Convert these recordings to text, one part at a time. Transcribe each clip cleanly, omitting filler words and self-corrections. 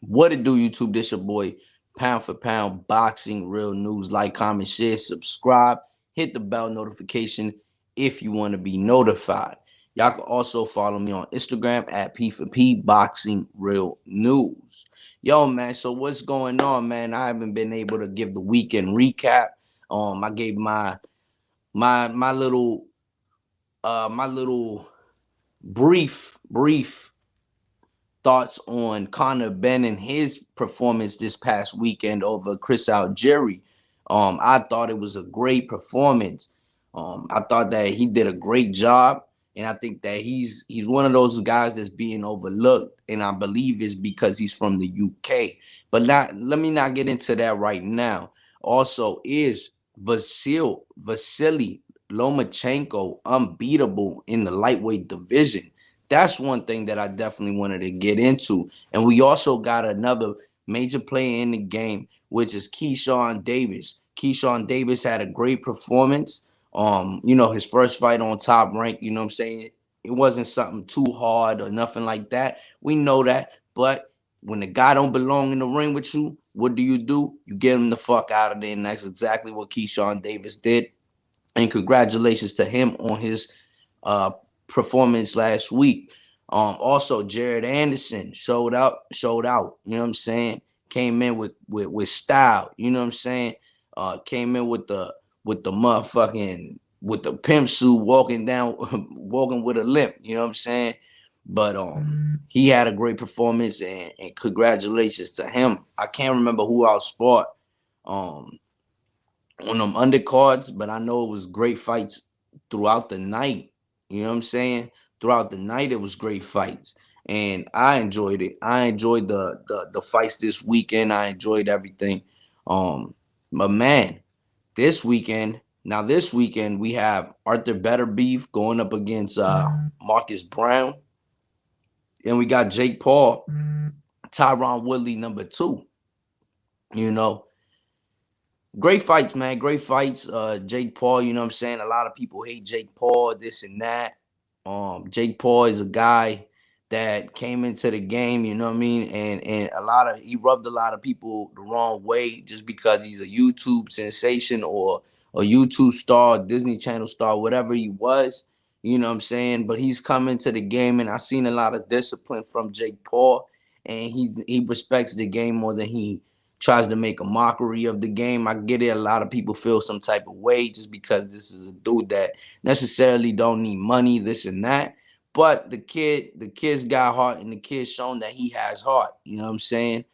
What it do, YouTube? This your boy, Pound for Pound, Boxing Real News. Like, comment, share, subscribe, hit the bell notification if you want to be notified. Y'all can also follow me on Instagram at P4P Boxing Real News. Yo, man, so what's going on, man? I haven't been able to give the weekend recap. I gave my little brief thoughts on Conor Ben and his performance this past weekend over Chris Algieri. I thought it was a great performance. I thought that he did a great job, and I think that he's one of those guys that's being overlooked, and I believe it's because he's from the UK. But let me not get into that right now. Also, is Vasiliy Lomachenko unbeatable in the lightweight division? That's one thing that I definitely wanted to get into. And we also got another major player in the game, which is Keyshawn Davis. Keyshawn Davis had a great performance. His first fight on Top Rank, you know what I'm saying? It wasn't something too hard or nothing like that. We know that. But when the guy don't belong in the ring with you, what do? You get him the fuck out of there. And that's exactly what Keyshawn Davis did. And congratulations to him on his uh, performance last week. Also, Jared Anderson showed out. You know what I'm saying? Came in with style. You know what I'm saying? Came in with the motherfucking with the pimp suit, walking walking with a limp. You know what I'm saying? But he had a great performance, and congratulations to him. I can't remember who else fought um on them undercards, but I know it was great fights throughout the night. You know what I'm saying? Throughout the night, it was great fights, and I enjoyed it. I enjoyed the fights this weekend. I enjoyed everything. But man, this weekend we have Arthur Beterbiev going up against Marcus Brown, and we got Jake Paul, Tyron Woodley #2. You know, great fights, man. Great fights. Jake Paul, you know what I'm saying? A lot of people hate Jake Paul, this and that. Jake Paul is a guy that came into the game, you know what I mean? And he rubbed a lot of people the wrong way just because he's a YouTube sensation or a YouTube star, Disney Channel star, whatever he was, you know what I'm saying? But he's come into the game, and I've seen a lot of discipline from Jake Paul, and he respects the game more than he tries to make a mockery of the game. I get it. A lot of people feel some type of way just because this is a dude that necessarily don't need money, this and that. But the kid's got heart, and the kid's shown that he has heart. You know what I'm saying?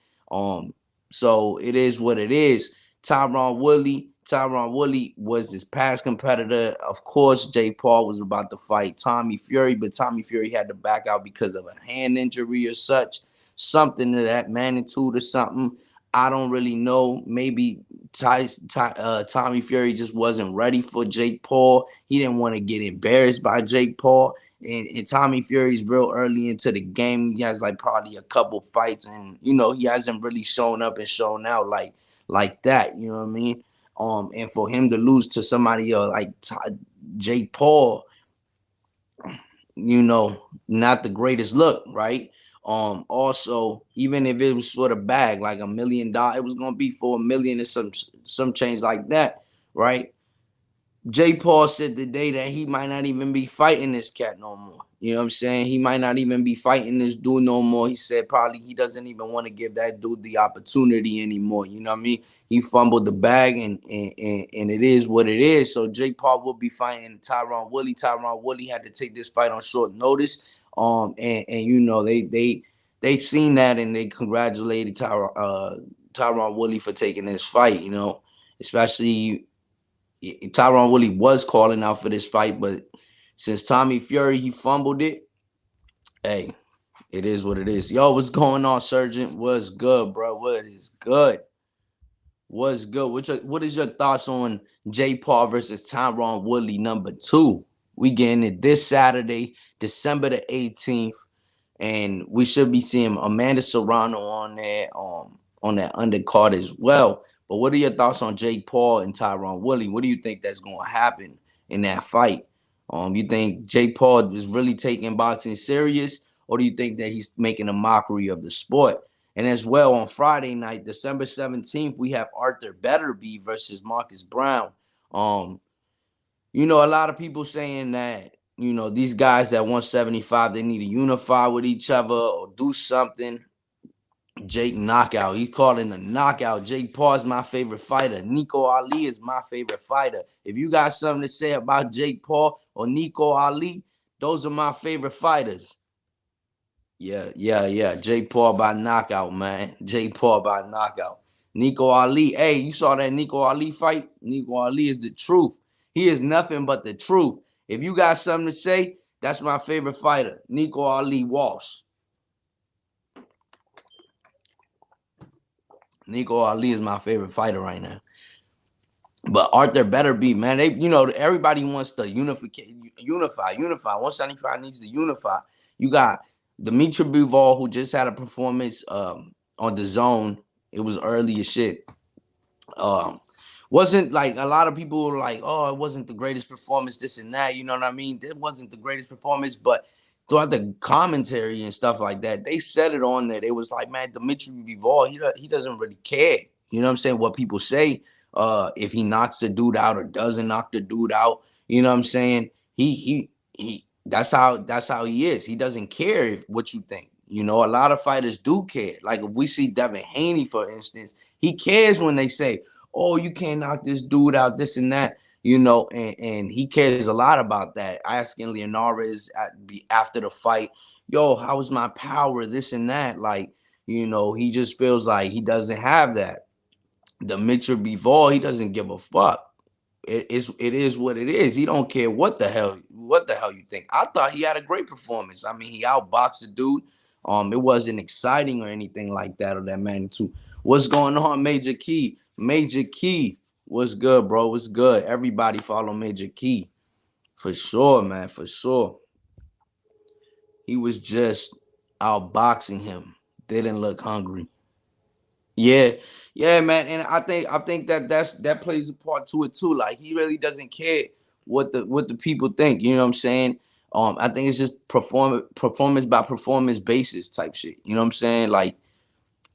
So it is what it is. Tyron Woodley was his past competitor. Of course, Jake Paul was about to fight Tommy Fury, but Tommy Fury had to back out because of a hand injury or something to that magnitude or something. I don't really know. Maybe Tommy Fury just wasn't ready for Jake Paul. He didn't want to get embarrassed by Jake Paul. And Tommy Fury's real early into the game. He has like probably a couple fights, and he hasn't really shown up and shown out like that. You know what I mean? And for him to lose to somebody like Jake Paul, not the greatest look, right? Also, even if it was for the bag, like $1 million, it was gonna be for $1 million or some change like that, right? Jake Paul said today that he might not even be fighting this cat no more. You know what I'm saying? He might not even be fighting this dude no more. He said probably he doesn't even want to give that dude the opportunity anymore. You know what I mean? He fumbled the bag, and it is what it is. So Jake Paul will be fighting Tyron Woodley. Tyron Woodley had to take this fight on short notice. They seen that, and they congratulated Tyron Woodley for taking this fight. Especially Tyron Woodley was calling out for this fight, but since Tommy Fury he fumbled it, hey, it is what it is. Yo, what's going on, Surgeon? What's good, bro? What is good? What's good? What is your thoughts on Jay Paul versus Tyron Woodley #2? We getting it this Saturday, December the 18th, and we should be seeing Amanda Serrano on that undercard as well. But what are your thoughts on Jake Paul and Tyron Woodley? What do you think that's going to happen in that fight? You think Jake Paul is really taking boxing serious, or do you think that he's making a mockery of the sport? And as well on Friday night, December 17th, we have Arthur Betterby versus Marcus Brown. Um, a lot of people saying that, these guys at 175, they need to unify with each other or do something. Jake knockout. He called it a knockout. Jake Paul is my favorite fighter. Nico Ali is my favorite fighter. If you got something to say about Jake Paul or Nico Ali, those are my favorite fighters. Yeah. Jake Paul by knockout, man. Jake Paul by knockout. Nico Ali. Hey, you saw that Nico Ali fight? Nico Ali is the truth. He is nothing but the truth. If you got something to say, that's my favorite fighter. Nico Ali Walsh. Nico Ali is my favorite fighter right now. But Arthur Betterby, man, everybody wants to unify. 175 needs to unify. You got Dimitri Bivol, who just had a performance on the zone. It was early as shit. Wasn't like a lot of people were like, oh, it wasn't the greatest performance, this and that. You know what I mean? It wasn't the greatest performance, but throughout the commentary and stuff like that, they said it on there. It was like, man, Dimitri Bivol, he doesn't really care. You know what I'm saying? What people say, if he knocks the dude out or doesn't knock the dude out, you know what I'm saying? He that's how he is. He doesn't care what you think. A lot of fighters do care. Like if we see Devin Haney, for instance, he cares when they say, oh, you can't knock this dude out, this and that, and he cares a lot about that. Asking Leonarez after the fight, yo, how was my power, this and that? Like, he just feels like he doesn't have that. Dimitri Bivol, he doesn't give a fuck. It is what it is. He don't care what the hell you think. I thought he had a great performance. I mean, he outboxed the dude. It wasn't exciting or anything like that of that magnitude. What's going on, Major Key? Major Key, what's good, bro? What's good? Everybody follow Major Key. For sure, man, for sure. He was just outboxing him. Didn't look hungry. Yeah, man. And I think that plays a part to it too. Like he really doesn't care what the people think. You know what I'm saying? I think it's just performance by performance basis type shit. You know what I'm saying? Like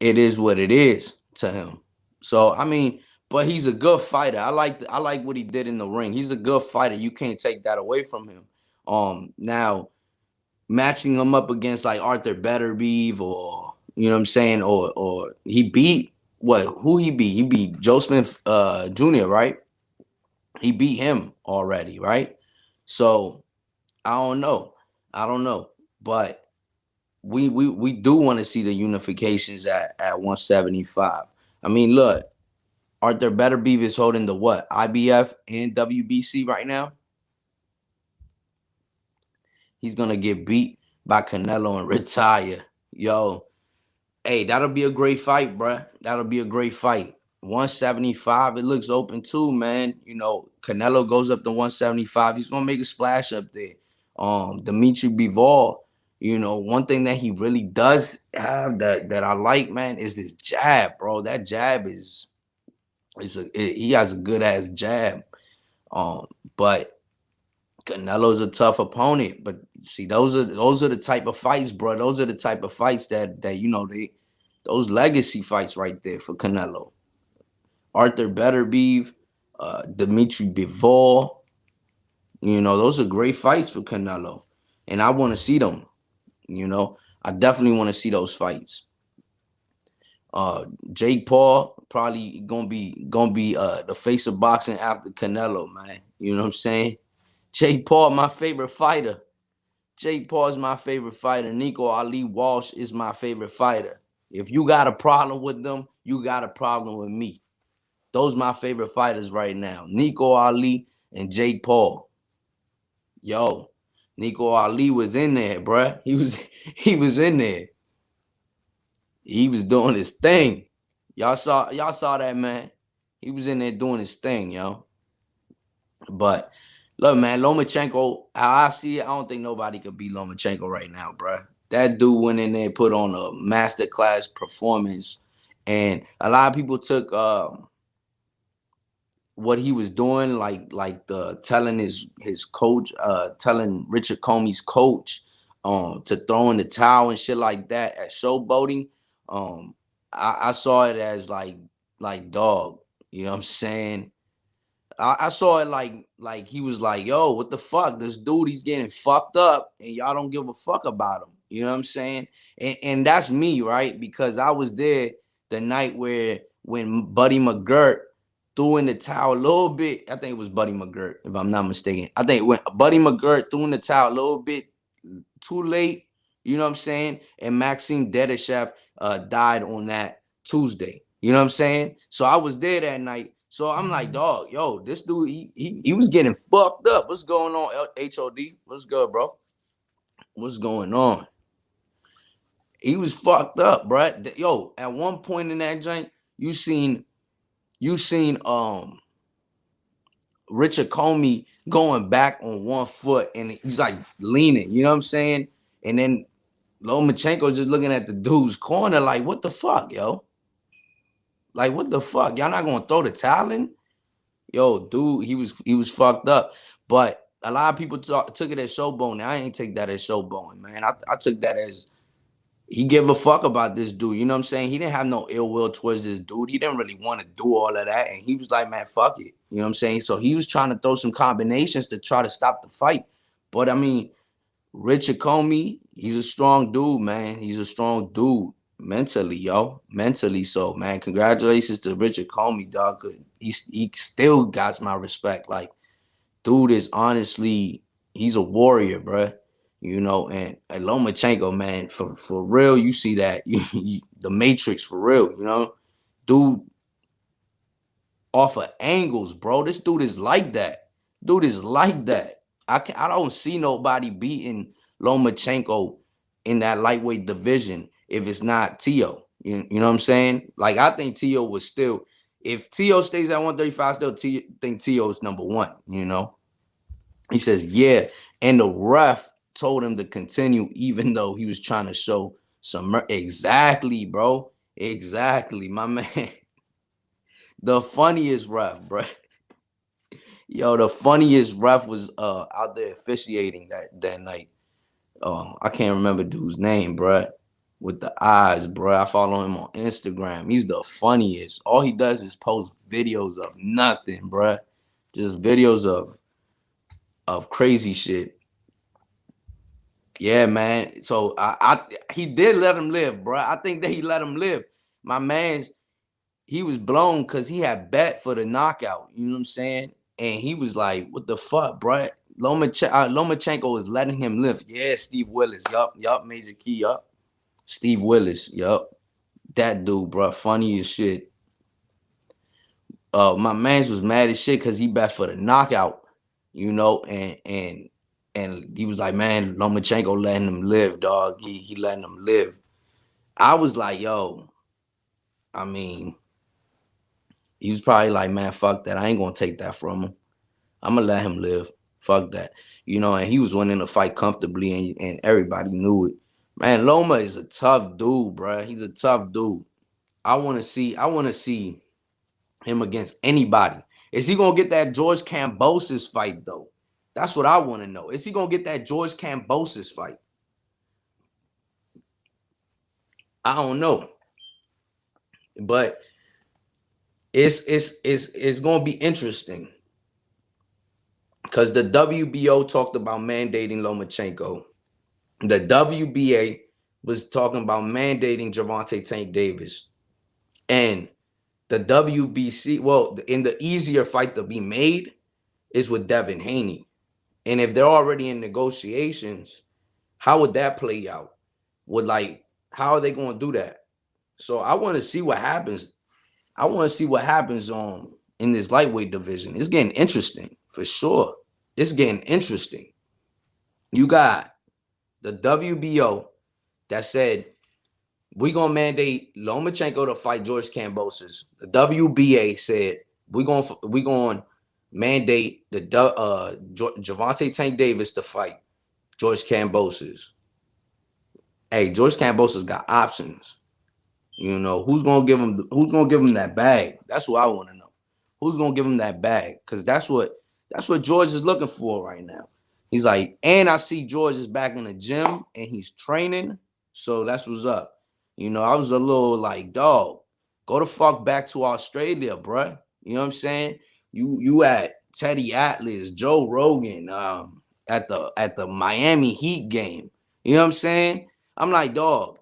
it is what it is to him. So I mean, but he's a good fighter. I like what he did in the ring. He's a good fighter. You can't take that away from him. Now matching him up against like Arthur Betterbeeve or you know what I'm saying, or he beat who he beat? He beat Joe Smith Jr., right? He beat him already, right? So I don't know. But we do want to see the unifications at 175. I mean, look, Arthur Betterbeeve is holding the what? IBF and WBC right now. He's gonna get beat by Canelo and retire. Yo, hey, that'll be a great fight, bruh. That'll be a great fight. 175, it looks open too, man. Canelo goes up to 175. He's gonna make a splash up there. Dimitri Bivol, one thing that he really does have that I like, man, is his jab, bro. That jab he has a good ass jab. But Canelo's a tough opponent, but see, those are the type of fights, bro. Those are the type of fights that those legacy fights right there for Canelo. Arthur Betterbeeve, Dimitri Bivol, those are great fights for Canelo, and I want to see them. I definitely want to see those fights. Jake Paul probably gonna be the face of boxing after Canelo, man. You know what I'm saying? Jake Paul, my favorite fighter. Jake Paul is my favorite fighter. Nico Ali Walsh is my favorite fighter. If you got a problem with them, you got a problem with me. Those are my favorite fighters right now. Nico Ali and Jake Paul. Yo, Nico Ali was in there, bruh. He was in there. He was doing his thing. Y'all saw that, man. He was in there doing his thing, yo. But look, man, Lomachenko, how I see it, I don't think nobody could beat Lomachenko right now, bro. That dude went in there, put on a masterclass performance, and a lot of people took what he was doing, like telling his coach, telling Richard Comey's coach, to throw in the towel and shit like that at showboating. Um, I saw it as like dog. You know what I'm saying? I saw it like he was like, yo, what the fuck? This dude, he's getting fucked up, and y'all don't give a fuck about him. You know what I'm saying? And that's me, right? Because I was there the night when Buddy McGirt threw in the towel a little bit. I think it was Buddy McGirt, if I'm not mistaken. I think when Buddy McGirt threw in the towel a little bit too late, you know what I'm saying? And Maxime Dedeshev died on that Tuesday. You know what I'm saying? So I was there that night. So I'm like, dog, yo, this dude, he was getting fucked up. What's going on, HOD? What's good, bro? What's going on? He was fucked up, bro. Yo, at one point in that joint, you seen Richard Comey going back on one foot and he's like leaning, you know what I'm saying? And then Lomachenko just looking at the dude's corner like, what the fuck, yo? Like, what the fuck? Y'all not gonna throw the towel in? Yo, dude, he was fucked up. But a lot of people took it as showboating. I ain't take that as showboating, man. I took that as he give a fuck about this dude. You know what I'm saying? He didn't have no ill will towards this dude. He didn't really want to do all of that. And he was like, man, fuck it. You know what I'm saying? So he was trying to throw some combinations to try to stop the fight. But I mean, Richard Comey, he's a strong dude, man. He's a strong dude mentally, yo. Mentally. So, man, congratulations to Richard Comey, dog. He still got my respect. Like, dude is honestly, he's a warrior, bruh. You know, and Lomachenko, man, for real, you see that. The Matrix for real, you know. Dude off of angles, bro. This dude is like that. Dude is like that. I don't see nobody beating Lomachenko in that lightweight division if it's not Tio. You know what I'm saying? Like I think Tio was still, if Tio stays at 135, I still think Tio is number one. You know, he says yeah, and the ref told him to continue even though he was trying to show some exactly, bro. Exactly, my man. The funniest ref, bro. Yo, the funniest ref was out there officiating that night. I can't remember dude's name, bro. With the eyes, bro. I follow him on Instagram. He's the funniest. All he does is post videos of nothing, bro. Just videos of crazy shit. Yeah, man. So he did let him live, bro. I think that he let him live. My man's he was blown because he had bet for the knockout. You know what I'm saying? And he was like, "What the fuck, bro?" Lomachenko was letting him live. Yeah, Steve Willis. Yup, Major Key. Yup, Steve Willis. Yup, that dude, bro, funny as shit. My man's was mad as shit because he bet for the knockout. You know, and he was like, "Man, Lomachenko letting him live, dog. He letting him live." I was like, "Yo, I mean." He was probably like, man, fuck that. I ain't gonna take that from him. I'm gonna let him live. Fuck that. You know, and he was winning the fight comfortably and everybody knew it. Man, Loma is a tough dude, bro. He's a tough dude. I wanna see him against anybody. Is he gonna get that George Kambosos fight though? That's what I want to know. Is he gonna get that George Kambosos fight? I don't know. But it's gonna be interesting. Because the WBO talked about mandating Lomachenko. The WBA was talking about mandating Gervonta Tank Davis. And the WBC, well, in the easier fight to be made is with Devin Haney. And if they're already in negotiations, how would that play out? How are they going to do that? So I want to see what happens. I want to see what happens in this lightweight division. It's getting interesting for sure. It's getting interesting. You got the WBO that said we're gonna mandate Lomachenko to fight George Kambosos. The WBA said we're gonna mandate the Gervonta Tank Davis to fight George Kambosos. Hey, George Kambosos got options. You know who's gonna give him that bag? That's what I want to know. Who's gonna give him that bag? Because that's what George is looking for right now. He's like, and I see George is back in the gym and he's training. So that's what's up. You know, I was a little like, dog, go the fuck back to Australia, bruh. You know what I'm saying? You at Teddy Atlas, Joe Rogan, at the Miami Heat game. You know what I'm saying? I'm like, dog,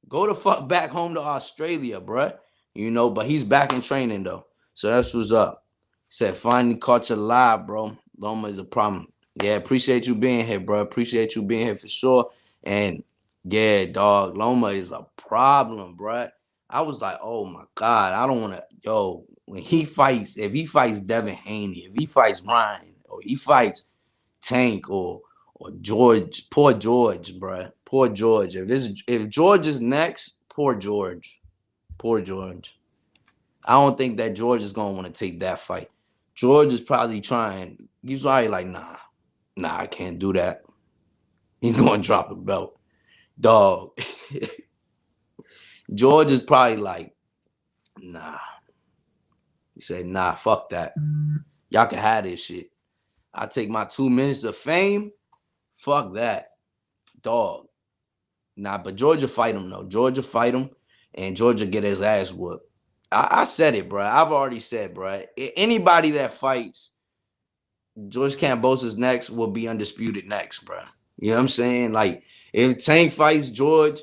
go the fuck back home to Australia, bruh. You know, but he's back in training though. So that's what's up. Said finally caught you live, bro. Loma is a problem. Yeah, appreciate you being here, bro. Appreciate you being here for sure. And yeah, dog, Loma is a problem, bro. I was like, oh my God, I don't want to, yo, when he fights, if he fights Devin Haney, if he fights Ryan, or he fights Tank or George, poor George, bro. Poor George. If George is next, poor George. Poor George. I don't think that George is gonna want to take that fight. George is probably trying. He's probably like, nah, I can't do that. He's gonna drop the belt, dog. George is probably like, nah. He said, nah, fuck that. Y'all can have this shit. I take my 2 minutes of fame. Fuck that, dog. Nah, but Georgia fight him though. Georgia fight him, and Georgia get his ass whooped. I said it, bro. I've already said, bro. Anybody that fights George Kambosos next will be undisputed next, bro. You know what I'm saying? Like, if Tank fights George,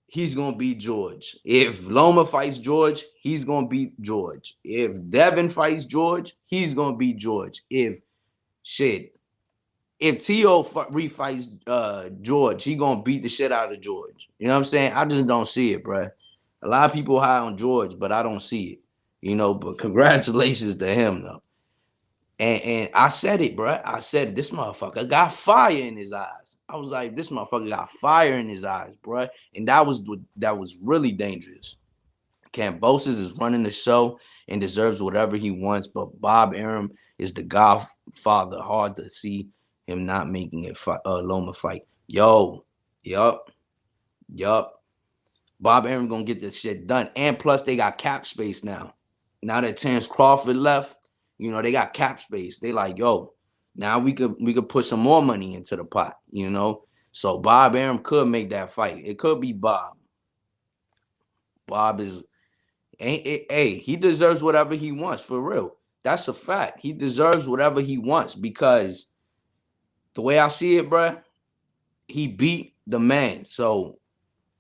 he's gonna beat George. If Loma fights George, he's gonna beat George. If Devin fights George, he's gonna beat George. If T.O. refights George, he gonna beat the shit out of George. You know what I'm saying? I just don't see it, bro. A lot of people high on George, but I don't see it. You know, but congratulations to him though. And I said it, bro. I said this motherfucker got fire in his eyes. I was like, this motherfucker got fire in his eyes, bro. And that was really dangerous. Kambosos is running the show and deserves whatever he wants, but Bob Arum is the godfather. Hard to see him not making it Loma fight. Yup. Bob Arum gonna get this shit done. And plus they got cap space now. Now that Terrence Crawford left, you know, they got cap space. They like, yo, now we could put some more money into the pot, you know. So Bob Arum could make that fight. It could be Bob. Bob is hey, he deserves whatever he wants, for real. That's a fact. He deserves whatever he wants because the way I see it, bruh, he beat the man. So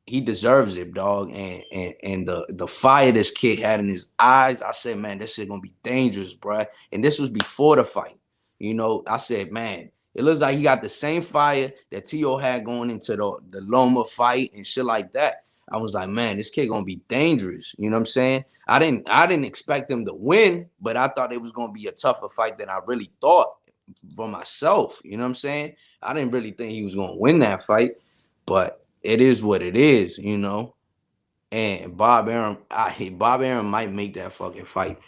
he deserves it, dog. And the fire this kid had in his eyes, I said, man, this shit gonna be dangerous, bruh. And this was before the fight. You know, I said, man, it looks like he got the same fire that T.O. had going into the Loma fight and shit like that. I was like, man, this kid gonna be dangerous. You know what I'm saying? I didn't expect him to win, but I thought it was gonna be a tougher fight than I really thought for myself. You know what I'm saying? I didn't really think he was gonna win that fight, but it is what it is, you know. And Bob Arum might make that fucking fight.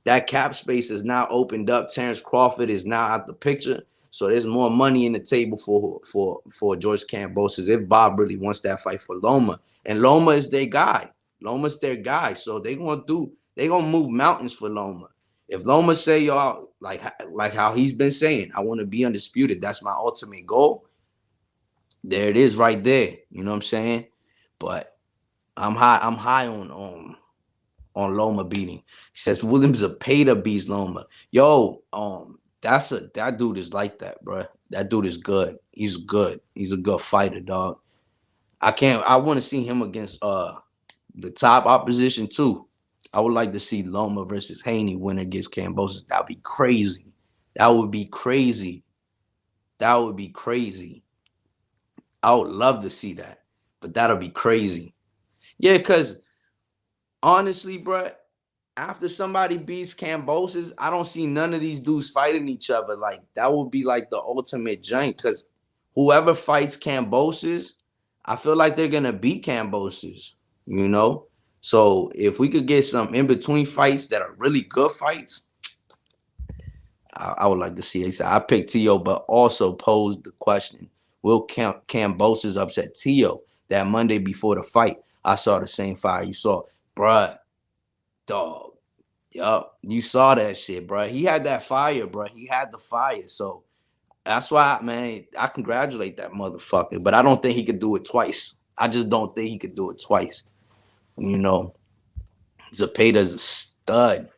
That cap space is now opened up. Terrence Crawford is now out the picture. So there's more money in the table for George Kambosos if Bob really wants that fight for Loma. And Loma is their guy. Loma's their guy. So they gonna move mountains for Loma. If Loma say, y'all, like how he's been saying, I want to be undisputed. That's my ultimate goal. There it is right there. You know what I'm saying? But I'm high on Loma beating. He says Williams a pay to beat Loma. Yo, that dude is like that, bro. That dude is good. He's good. He's a good fighter, dog. I want to see him against the top opposition too. I would like to see Loma versus Haney win against Kambosos. That would be crazy. That would be crazy. That would be crazy. I would love to see that. But that'll be crazy. Yeah, because honestly, bro, after somebody beats Kambosos, I don't see none of these dudes fighting each other. Like, that would be like the ultimate jank. Because whoever fights Kambosos, I feel like they're going to beat Kambosos, you know? So if we could get some in-between fights that are really good fights, I would like to see it. I picked T.O., but also posed the question, will Kambosos upset T.O. that Monday before the fight? I saw the same fire you saw. Bruh, dog. Yup, you saw that shit, bruh. He had that fire, bruh. He had the fire. So that's why, man, I congratulate that motherfucker. But I don't think he could do it twice. I just don't think he could do it twice. You know, Zepeda's a stud,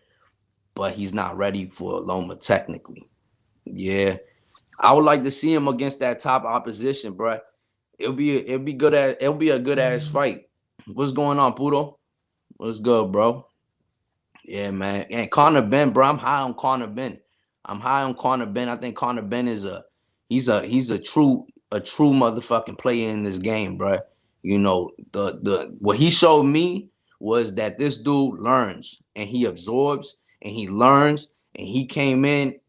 but he's not ready for Loma technically. Yeah, I would like to see him against that top opposition, bro. It'll be a good ass fight. What's going on, Pudo? What's good, bro? Yeah, man. And Conor Ben, bro. I'm high on Conor Ben. I'm high on Conor Ben. I think Conor Ben is he's a true motherfucking player in this game, bro. You know, the what he showed me was that this dude learns and he absorbs and he learns and he came in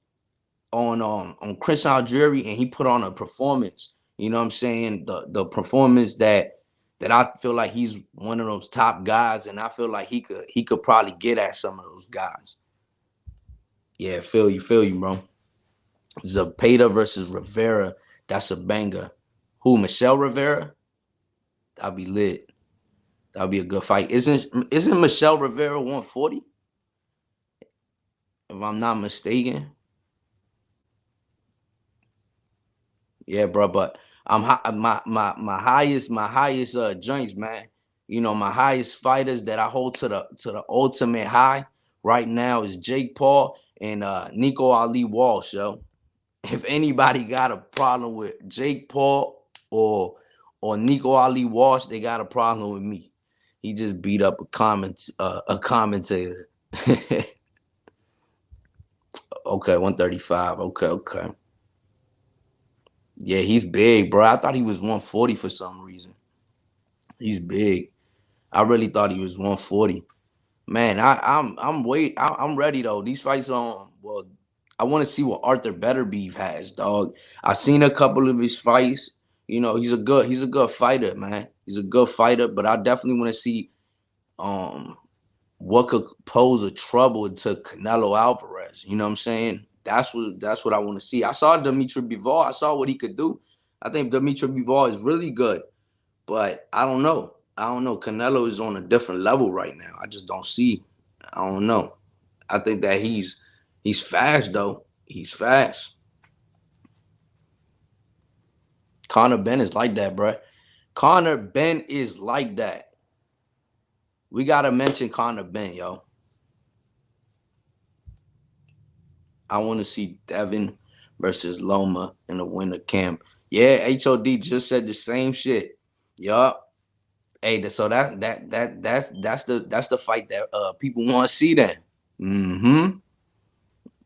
on Chris Algieri and he put on a performance. You know what I'm saying? The performance that I feel like he's one of those top guys, and I feel like he could probably get at some of those guys. Yeah, feel you, bro. Zapata versus Rivera, that's a banger. Who, Michelle Rivera? That'll be lit. That'll be a good fight. Isn't Michelle Rivera 140? If I'm not mistaken. Yeah, bro. But my highest joints, man. You know, my highest fighters that I hold to the ultimate high right now is Jake Paul and Nico Ali Walsh, yo. If anybody got a problem with Jake Paul or Nico Ali Walsh, they got a problem with me. He just beat up a commentator. Okay, 135. Okay. Yeah, he's big, bro. I thought he was 140 for some reason. He's big. I really thought he was 140. Man, I'm ready though. These fights on well, I want to see what Arthur Betterbeef has, dog. I seen a couple of his fights. You know, he's a good fighter, man. He's a good fighter, but I definitely want to see um what could pose a trouble to Canelo Alvarez. You know what I'm saying? That's what I want to see. I saw Dimitri Bivol. I saw what he could do. I think Dimitri Bivol is really good, but I don't know. I don't know. Canelo is on a different level right now. I just don't see. I don't know. I think that he's fast though. He's fast. Conor Ben is like that, bro. Conor Ben is like that. We gotta mention Conor Ben, yo. I want to see Devin versus Loma in the winter camp. Yeah, HOD just said the same shit. Yup. Hey, so that's the fight that people want to see then. Mm-hmm.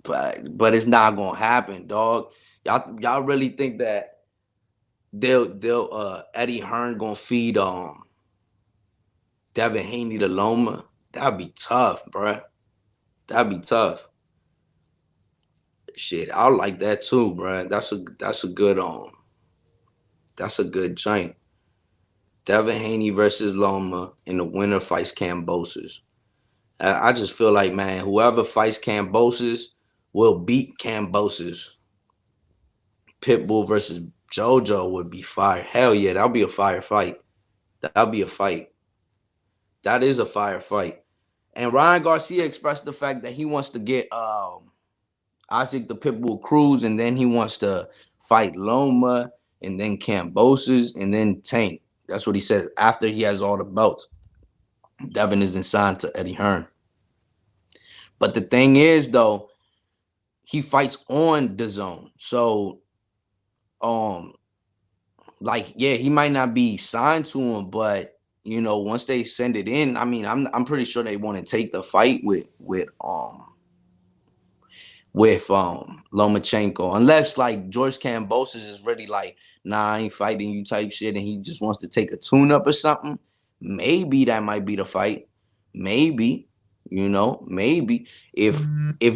But it's not gonna happen, dog. Y'all really think that they'll Eddie Hearn gonna feed Devin Haney to Loma? That'd be tough, bruh. That'd be tough. Shit, I like that too, bruh. That's a good giant. Devin Haney versus Loma in the winner fights Cambosis. I just feel like, man, whoever fights Cambosis will beat Cambosis. Pitbull versus JoJo would be fire. Hell yeah, that'll be a fire fight. That'll be a fight. That is a fire fight. And Ryan Garcia expressed the fact that he wants to get Isaac the Pitbull Cruz, and then he wants to fight Loma, and then Cambosis, and then Tank. That's what he says after he has all the belts. Devin isn't signed to Eddie Hearn. But the thing is, though, he fights on the zone. So, like, yeah, he might not be signed to him, but you know, once they send it in, I mean, I'm pretty sure they want to take the fight with Lomachenko, unless like George Kambosos is really like, nah, I ain't fighting you type shit, and he just wants to take a tune up or something. Maybe that might be the fight. Maybe, you know, maybe if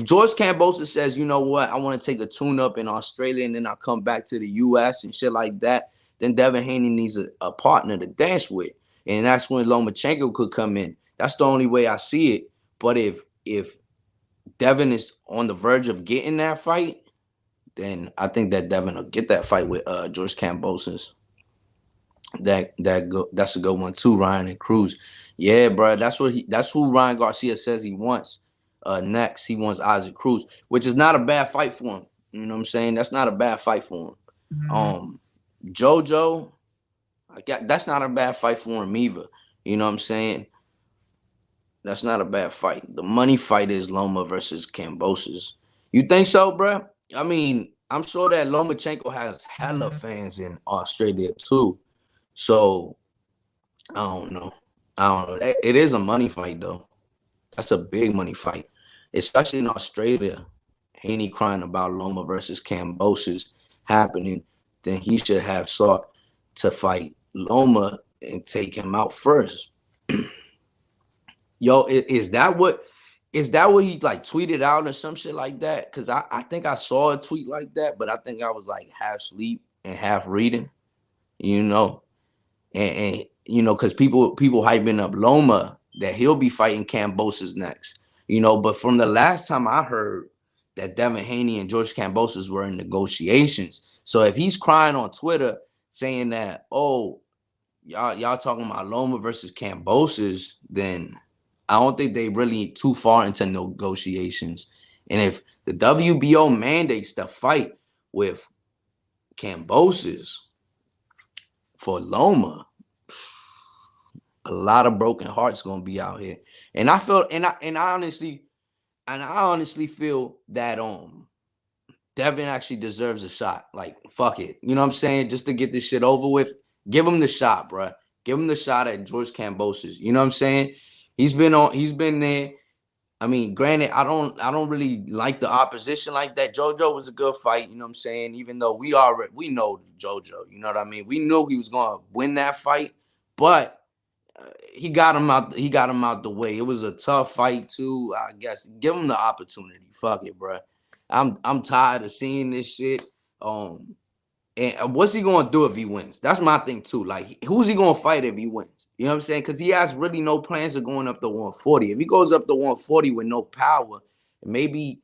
George Kambosos says, you know what, I want to take a tune up in Australia and then I'll come back to the U.S. and shit like that, then Devin Haney needs a partner to dance with, and that's when Lomachenko could come in. That's the only way I see it. But if Devin is on the verge of getting that fight, then I think that Devin will get that fight with George Kambosos. That's a good one too, Ryan and Cruz. Yeah, bro, that's who Ryan Garcia says he wants. Next, he wants Isaac Cruz, which is not a bad fight for him. You know what I'm saying? That's not a bad fight for him. JoJo, That's not a bad fight for him either. You know what I'm saying? That's not a bad fight. The money fight is Loma versus Cambosis. You think so, bro? I mean, I'm sure that Lomachenko has hella fans in Australia too. So I don't know. I don't know. It is a money fight though. That's a big money fight, especially in Australia. Haney crying about Loma versus Cambosis happening, then he should have sought to fight Loma and take him out first. Yo, is that what he like tweeted out or some shit like that? Cause I think I saw a tweet like that, but I think I was like half sleep and half reading, you know. And you know, cause people hyping up Loma that he'll be fighting Cambosis next, you know. But from the last time I heard that Devin Haney and George Cambosis were in negotiations. So if he's crying on Twitter saying that, oh, y'all talking about Loma versus Cambosis, then I don't think they really too far into negotiations. And if the WBO mandates the fight with Cambosis for Loma, a lot of broken hearts gonna be out here. And I feel and I honestly feel that Devin actually deserves a shot. Like, fuck it. You know what I'm saying? Just to get this shit over with. Give him the shot, bro. Give him the shot at George Cambosis. You know what I'm saying? He's been there. I mean, granted, I don't really like the opposition like that. JoJo was a good fight, you know what I'm saying? Even though we know JoJo, you know what I mean? We knew he was gonna win that fight, but he got him out. He got him out the way. It was a tough fight too. I guess give him the opportunity. Fuck it, bro. I'm tired of seeing this shit. And what's he gonna do if he wins? That's my thing too. Like, who's he gonna fight if he wins? You know what I'm saying? Because he has really no plans of going up to 140. If he goes up to 140 with no power, maybe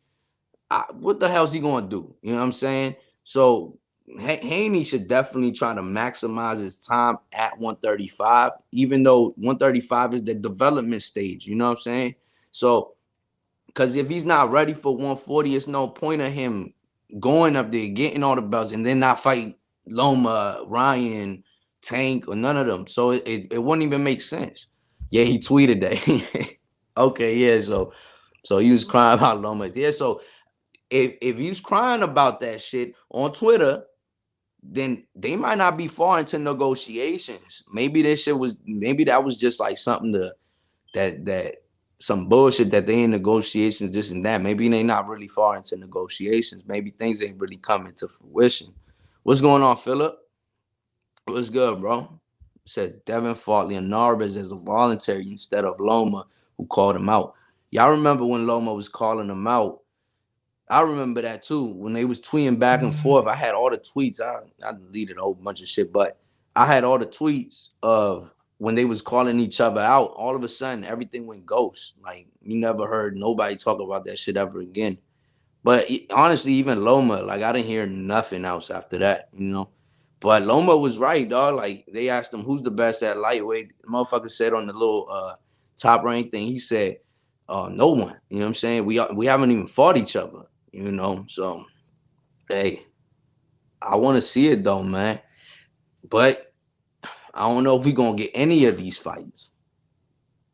what the hell's he gonna do? You know what I'm saying? So Haney should definitely try to maximize his time at 135, even though 135 is the development stage. You know what I'm saying? So, because if he's not ready for 140, it's no point of him going up there, getting all the belts, and then not fight Loma, Ryan, Tank, or none of them. So it wouldn't even make sense. Yeah, he tweeted that. Okay, yeah. So he was crying about Loma. Yeah, so if he's crying about that shit on Twitter, then they might not be far into negotiations. Maybe that was just like something that some bullshit that they in negotiations, this and that. Maybe they not really far into negotiations. Maybe things ain't really coming to fruition. What's going on, Philip? What's good, bro? Said Devin fought Leonardes as a voluntary instead of Loma, who called him out. Y'all remember when Loma was calling him out? I remember that too. When they was tweeting back and forth, I had all the tweets. I deleted a whole bunch of shit, but I had all the tweets of when they was calling each other out. All of a sudden, everything went ghost. Like, you never heard nobody talk about that shit ever again. But honestly, even Loma, like, I didn't hear nothing else after that, you know. But Loma was right, dog. Like, they asked him who's the best at lightweight. The motherfucker said on the little top rank thing, he said, no one. You know what I'm saying? We haven't even fought each other, you know. So, hey, I want to see it though, man. But I don't know if we're gonna get any of these fights.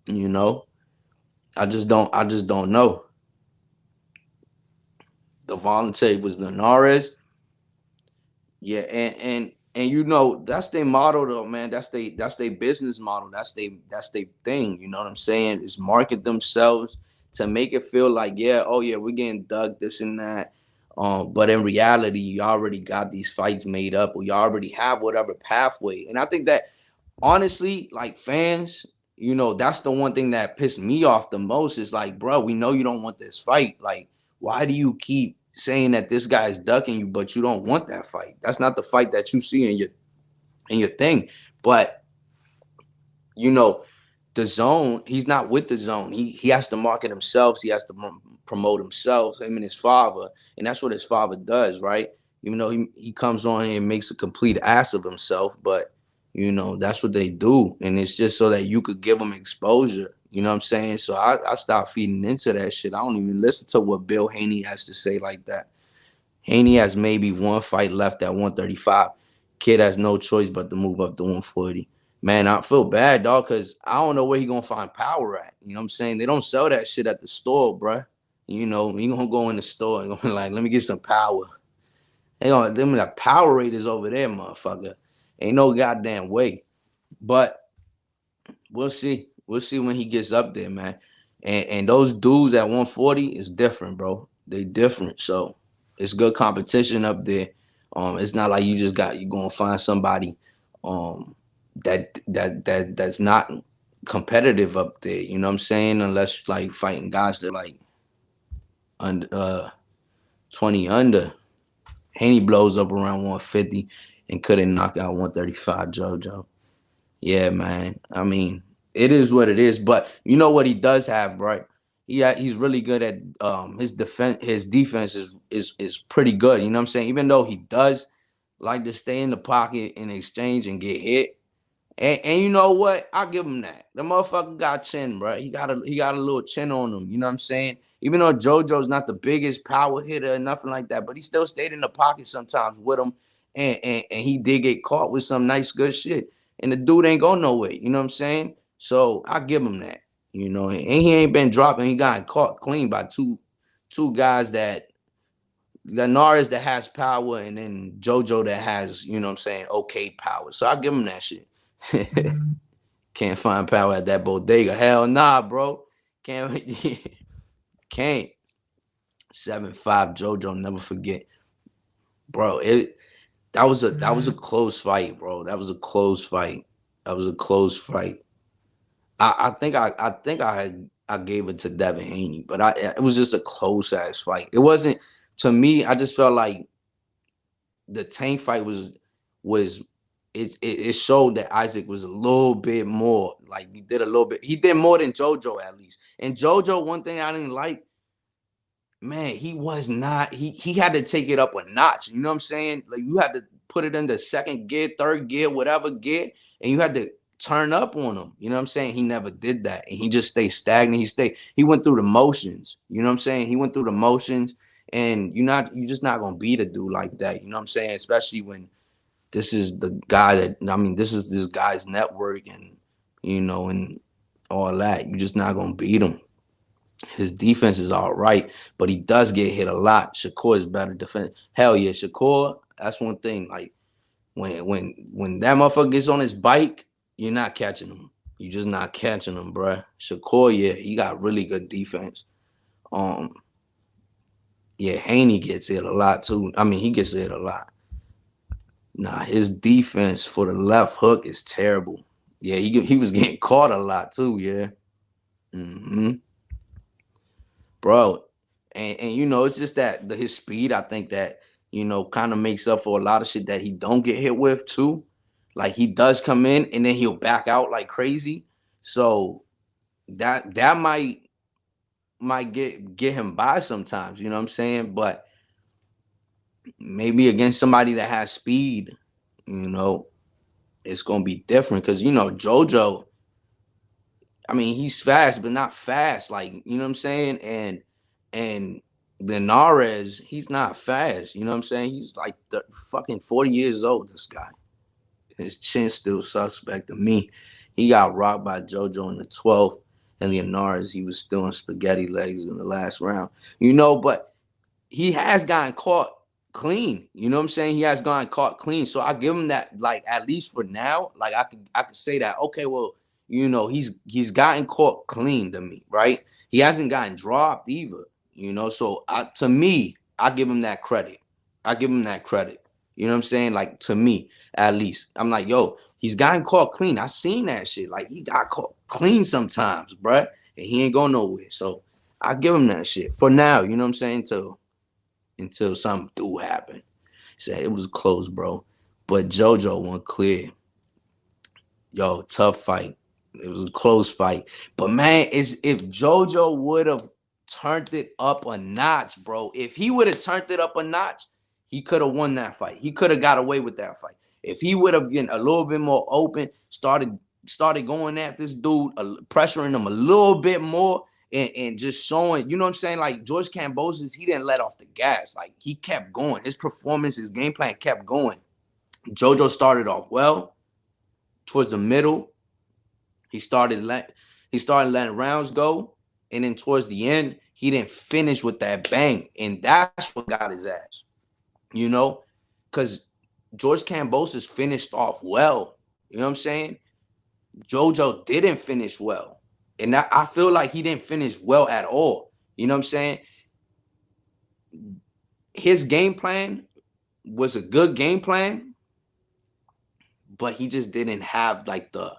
You know? I just don't know. The voluntary was Linares. Yeah, and you know, that's their motto though, man. That's their business model. That's their thing. You know what I'm saying? Is market themselves to make it feel like, yeah, oh yeah, we're getting dug, this and that. But in reality, you already got these fights made up, or you already have whatever pathway. And I think that honestly, like, fans, you know, that's the one thing that pissed me off the most is like, bro, we know you don't want this fight. Like, why do you keep saying that this guy is ducking you, but you don't want that fight? That's not the fight that you see in your thing. But you know, the zone, he's not with the zone. He has to market himself. He has to promote himself, him and his father. And that's what his father does, right? Even though he comes on here and makes a complete ass of himself, but you know, that's what they do. And it's just so that you could give them exposure. You know what I'm saying? So I stopped feeding into that shit. I don't even listen to what Bill Haney has to say like that. Haney has maybe one fight left at 135. Kid has no choice but to move up to 140. Man, I feel bad, dog, because I don't know where he gonna find power at. You know what I'm saying? They don't sell that shit at the store, bruh. You know, you gonna go in the store and go like, let me get some power. They gonna them like Power Raiders over there, motherfucker. Ain't no goddamn way. But we'll see. We'll see when he gets up there, man. And those dudes at 140 is different, bro. They different. So it's good competition up there. It's not like you gonna find somebody that's not competitive up there. You know what I'm saying? Unless like fighting guys that like under 20 under. Haney blows up around 150 and couldn't knock out 135 JoJo. Yeah, man. I mean, it is what it is. But you know what he does have, right? He's really good at his defense. His defense is pretty good. You know what I'm saying? Even though he does like to stay in the pocket in exchange and get hit, and you know what? I'll give him that. The motherfucker got chin, bro. He got a little chin on him. You know what I'm saying? Even though JoJo's not the biggest power hitter or nothing like that, but he still stayed in the pocket sometimes with him. And he did get caught with some nice good shit. And the dude ain't go nowhere. You know what I'm saying? So I give him that. You know, and he ain't been dropping. He got caught clean by two guys that Linares that has power and then JoJo that has, you know what I'm saying, okay power. So I give him that shit. Can't find power at that bodega. Hell nah, bro. Can't can't. 7-5 JoJo, never forget. Bro, that was a close fight, bro. That was a close fight. That was a close fight. I think I gave it to Devin Haney, but it was just a close ass fight. It wasn't to me, I just felt like the Tank fight was it showed that Isaac was a little bit more like he did more than JoJo at least. And JoJo, one thing I didn't like, man, he was not he had to take it up a notch. You know what I'm saying? Like you had to put it in the second gear, third gear, whatever gear, and you had to turn up on him. You know what I'm saying? He never did that. And he just stayed stagnant. He went through the motions. You know what I'm saying? He went through the motions and you're just not gonna beat a dude like that. You know what I'm saying? Especially when this is the guy this is this guy's network and and all that. You're just not gonna beat him. His defense is all right, but he does get hit a lot. Shakur is better defense. Hell yeah, Shakur. That's one thing. Like when that motherfucker gets on his bike, you're not catching him. You're just not catching him, bruh. Shakur, yeah, he got really good defense. Um, yeah, Haney gets hit a lot too. I mean, he gets hit a lot. Nah, his defense for the left hook is terrible. Yeah, he was getting caught a lot too. Yeah. Mm-hmm. Bro. And it's just that his speed, I think that, kind of makes up for a lot of shit that he don't get hit with too. Like he does come in and then he'll back out like crazy. So that might get him by sometimes, you know what I'm saying? But maybe against somebody that has speed, it's gonna be different. Cause JoJo, I mean, he's fast, but not fast. Like, you know what I'm saying? And Linares, he's not fast. You know what I'm saying? He's like fucking 40 years old, this guy. His chin still suspect to me. He got rocked by JoJo in the 12th. And Linares, he was still in spaghetti legs in the last round. But he has gotten caught clean. You know what I'm saying? He has gotten caught clean. So I give him that, like, at least for now, like I could say that, okay, well, he's gotten caught clean to me, right? He hasn't gotten dropped either. So to me, I give him that credit. I give him that credit. You know what I'm saying? Like, to me, at least. I'm like, yo, he's gotten caught clean. I seen that shit. Like, he got caught clean sometimes, bruh. And he ain't going nowhere. So I give him that shit. For now, you know what I'm saying? Until something do happen. Say it was close, bro. But JoJo won clear. Yo, tough fight. It was a close fight. But man, if JoJo would have turned it up a notch, bro. If he would have turned it up a notch, he could have won that fight. He could have got away with that fight. If he would have been a little bit more open, started going at this dude, pressuring him a little bit more, and just showing, you know what I'm saying? Like George Kambosos, he didn't let off the gas. Like he kept going. His performance, his game plan kept going. JoJo started off well. Towards the middle, he started letting rounds go, and then towards the end, he didn't finish with that bang, and that's what got his ass. You know, because George Kambosos finished off well. You know what I'm saying? JoJo didn't finish well, and I feel like he didn't finish well at all. You know what I'm saying? His game plan was a good game plan, but he just didn't have like the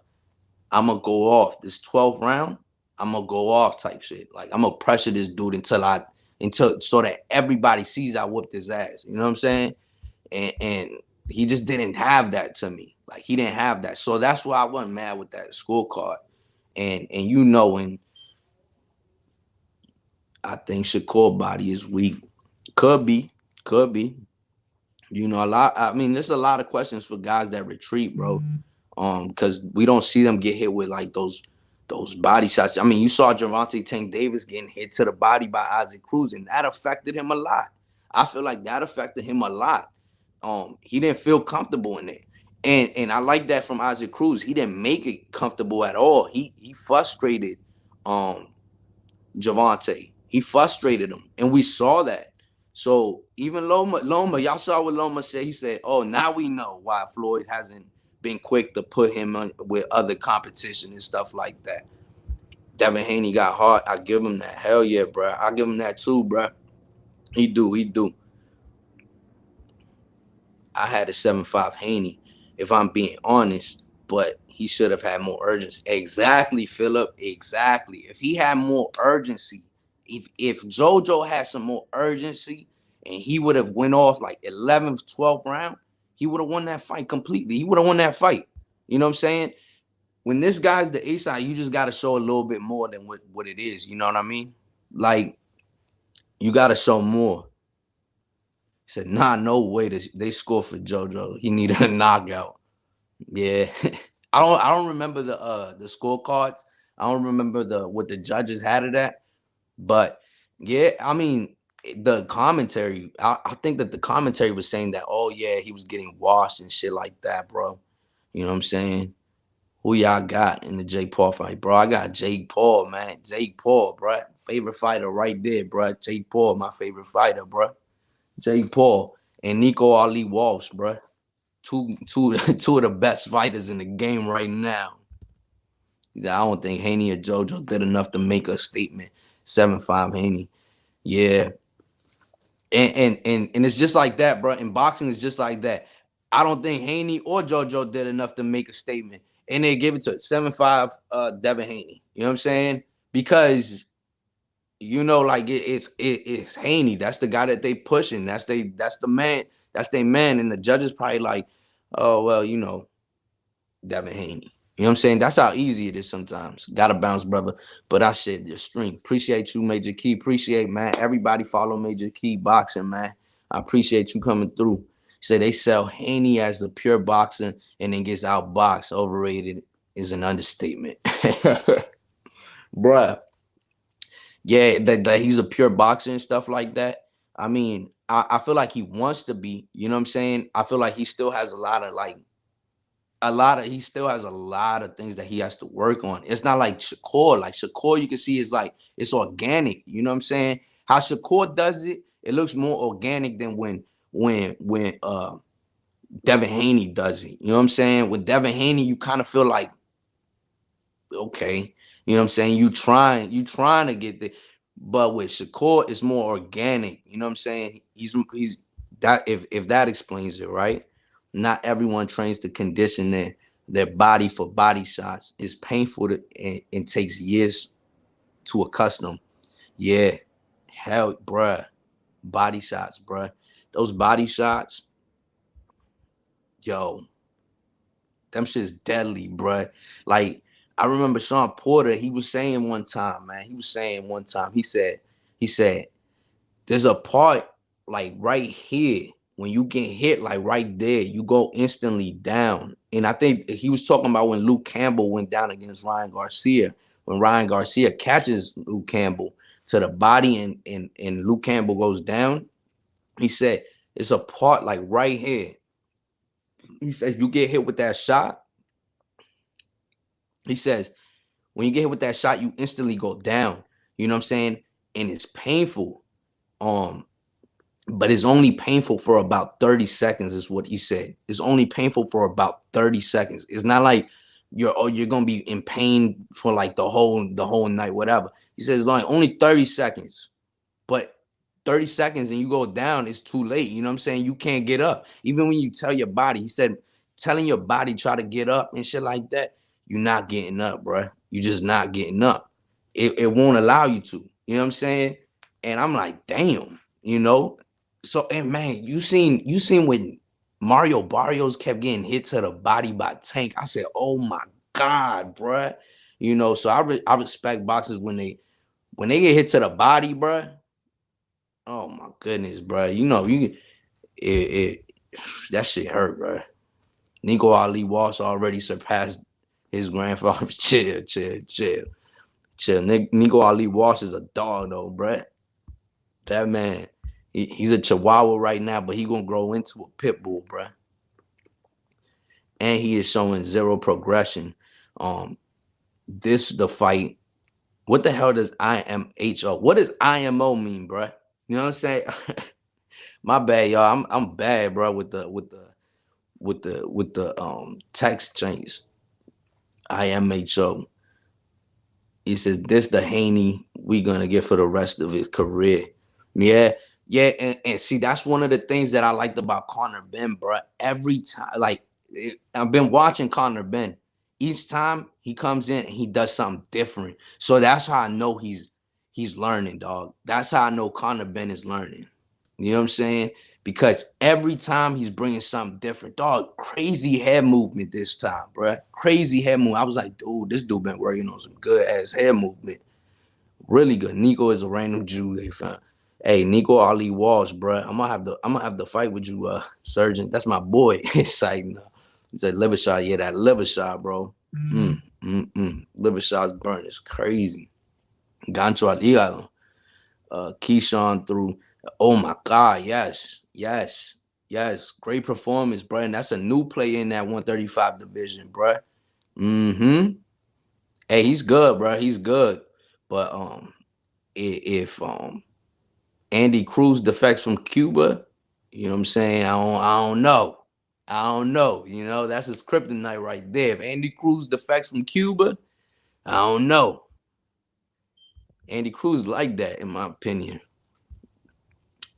I'm gonna go off this 12th round. I'm gonna go off type shit. Like I'm gonna pressure this dude until so that everybody sees I whooped his ass. You know what I'm saying? And he just didn't have that to me. Like he didn't have that. So that's why I wasn't mad with that scorecard. And you know, and I think Shakur body is weak. Could be, could be. You know, a lot. I mean, there's a lot of questions for guys that retreat, bro. Because we don't see them get hit with like those body shots. I mean, you saw Gervonta Tank Davis getting hit to the body by Isaac Cruz, and that affected him a lot. I feel like that affected him a lot. He didn't feel comfortable in it. And I like that from Isaac Cruz. He didn't make it comfortable at all. He frustrated um Javante. He frustrated him, and we saw that. So even Loma, y'all saw what Loma said. He said, "Oh, now we know why Floyd hasn't been quick to put him on with other competition and stuff like that." Devin Haney got hard. I give him that. Hell yeah, bro. I give him that too, bro. He do. He do. I had a 7-5 Haney, if I'm being honest, but he should have had more urgency. Exactly, Philip. Exactly. If he had more urgency, if JoJo had some more urgency and he would have went off like 11th, 12th round, he would have won that fight completely. He would have won that fight. You know what I'm saying? When this guy's the A side, you just got to show a little bit more than what it is. You know what I mean? Like, you got to show more. He said, nah, no way they score for JoJo. He needed a knockout. Yeah. I don't remember the scorecards. I don't remember what the judges had it at. But yeah, I mean, the commentary, I think that the commentary was saying that, oh yeah, he was getting washed and shit like that, bro. You know what I'm saying? Who y'all got in the Jake Paul fight, bro? I got Jake Paul, man. Jake Paul, bro. Favorite fighter right there, bro. Jake Paul, my favorite fighter, bro. Jake Paul and Nico Ali Walsh, bro. Two of the best fighters in the game right now. He said, I don't think Haney or JoJo did enough to make a statement. 7-5 Haney. Yeah. And it's just like that, bro. In boxing, it's just like that. I don't think Haney or JoJo did enough to make a statement. And they give it to 7-5 Devin Haney. You know what I'm saying? Because you know, like it's Haney. That's the guy that they pushing. That's the man. That's their man. And the judges probably like, oh well, you know, Devin Haney. You know what I'm saying? That's how easy it is sometimes. Gotta bounce, brother. But I said your stream. Appreciate you, Major Key. Appreciate, man. Everybody follow Major Key Boxing, man. I appreciate you coming through. Say they sell Haney as the pure boxing and then gets outboxed. Overrated is an understatement. Bruh. Yeah, that he's a pure boxer and stuff like that. I mean, I feel like he wants to be, you know what I'm saying? I feel like he still has he still has a lot of things that he has to work on. It's not like Shakur. Like Shakur, you can see is like it's organic. You know what I'm saying? How Shakur does it, it looks more organic than when Devin Haney does it. You know what I'm saying? With Devin Haney, you kind of feel like, okay, you know what I'm saying? You trying to get there. But with Shakur, it's more organic. You know what I'm saying? He's that if that explains it, right? Not everyone trains to condition their body for body shots. It's painful and takes years to accustom. Yeah. Hell, bruh. Body shots, bruh. Those body shots, yo, them shit's deadly, bruh. Like, I remember Sean Porter, he was saying one time, man. He said, there's a part like right here when you get hit, like right there, you go instantly down. And I think he was talking about when Luke Campbell went down against Ryan Garcia. When Ryan Garcia catches Luke Campbell to the body and Luke Campbell goes down, he said it's a part like right here. He says you get hit with that shot. He says when you get hit with that shot, you instantly go down. You know what I'm saying? And it's painful. But it's only painful for about 30 seconds, is what he said. It's only painful for about 30 seconds. It's not like you're gonna be in pain for like the whole night, whatever. He says it's like only 30 seconds. But 30 seconds and you go down, it's too late. You know what I'm saying? You can't get up. Even when you tell your body, he said, telling your body try to get up and shit like that, you're not getting up, bro. You're just not getting up. It won't allow you to. You know what I'm saying? And I'm like, damn, you know. So, and man, you seen when Mario Barrios kept getting hit to the body by Tank. I said, oh my God, bro. You know, so I respect boxers when they get hit to the body, bro. Oh my goodness, bro. You know, it that shit hurt, bro. Nico Ali Walsh already surpassed his grandfather. Chill. Nico Ali Walsh is a dog though, bro. That man, he's a chihuahua right now, but he gonna grow into a pit bull, bro. And he is showing zero progression. The fight. What the hell does IMHO? What does IMO mean, bro? You know what I'm saying? My bad, y'all. I'm bad, bro, with the text change. IMHO. He says this the Haney we gonna get for the rest of his career. Yeah, and see that's one of the things that I liked about Conor Benn, bro. Every time, like I've been watching Conor Benn. Each time he comes in and he does something different. So that's how I know he's learning, dog. That's how I know Conor Benn is learning. You know what I'm saying? Because every time he's bringing something different, dog. Crazy head movement this time, bro. Crazy head movement. I was like, dude, this dude been working on some good ass head movement. Really good. Nico is a random Jew they found. Hey, Nico Ali Walsh, bro. I'm gonna have to fight with you, Surgeon. That's my boy. It's like, no. It's a liver shot. Yeah, that liver shot, bro. Liver shots burn. It's crazy. Gancho al hígado. Keyshawn through. Oh my God, yes. Great performance, bro. And that's a new player in that 135 division, bro. Hey, he's good, bro. He's good. But if Andy Cruz defects from Cuba, you know what I'm saying? I don't know. You know, that's his kryptonite right there. If Andy Cruz defects from Cuba, I don't know. Andy Cruz like that, in my opinion.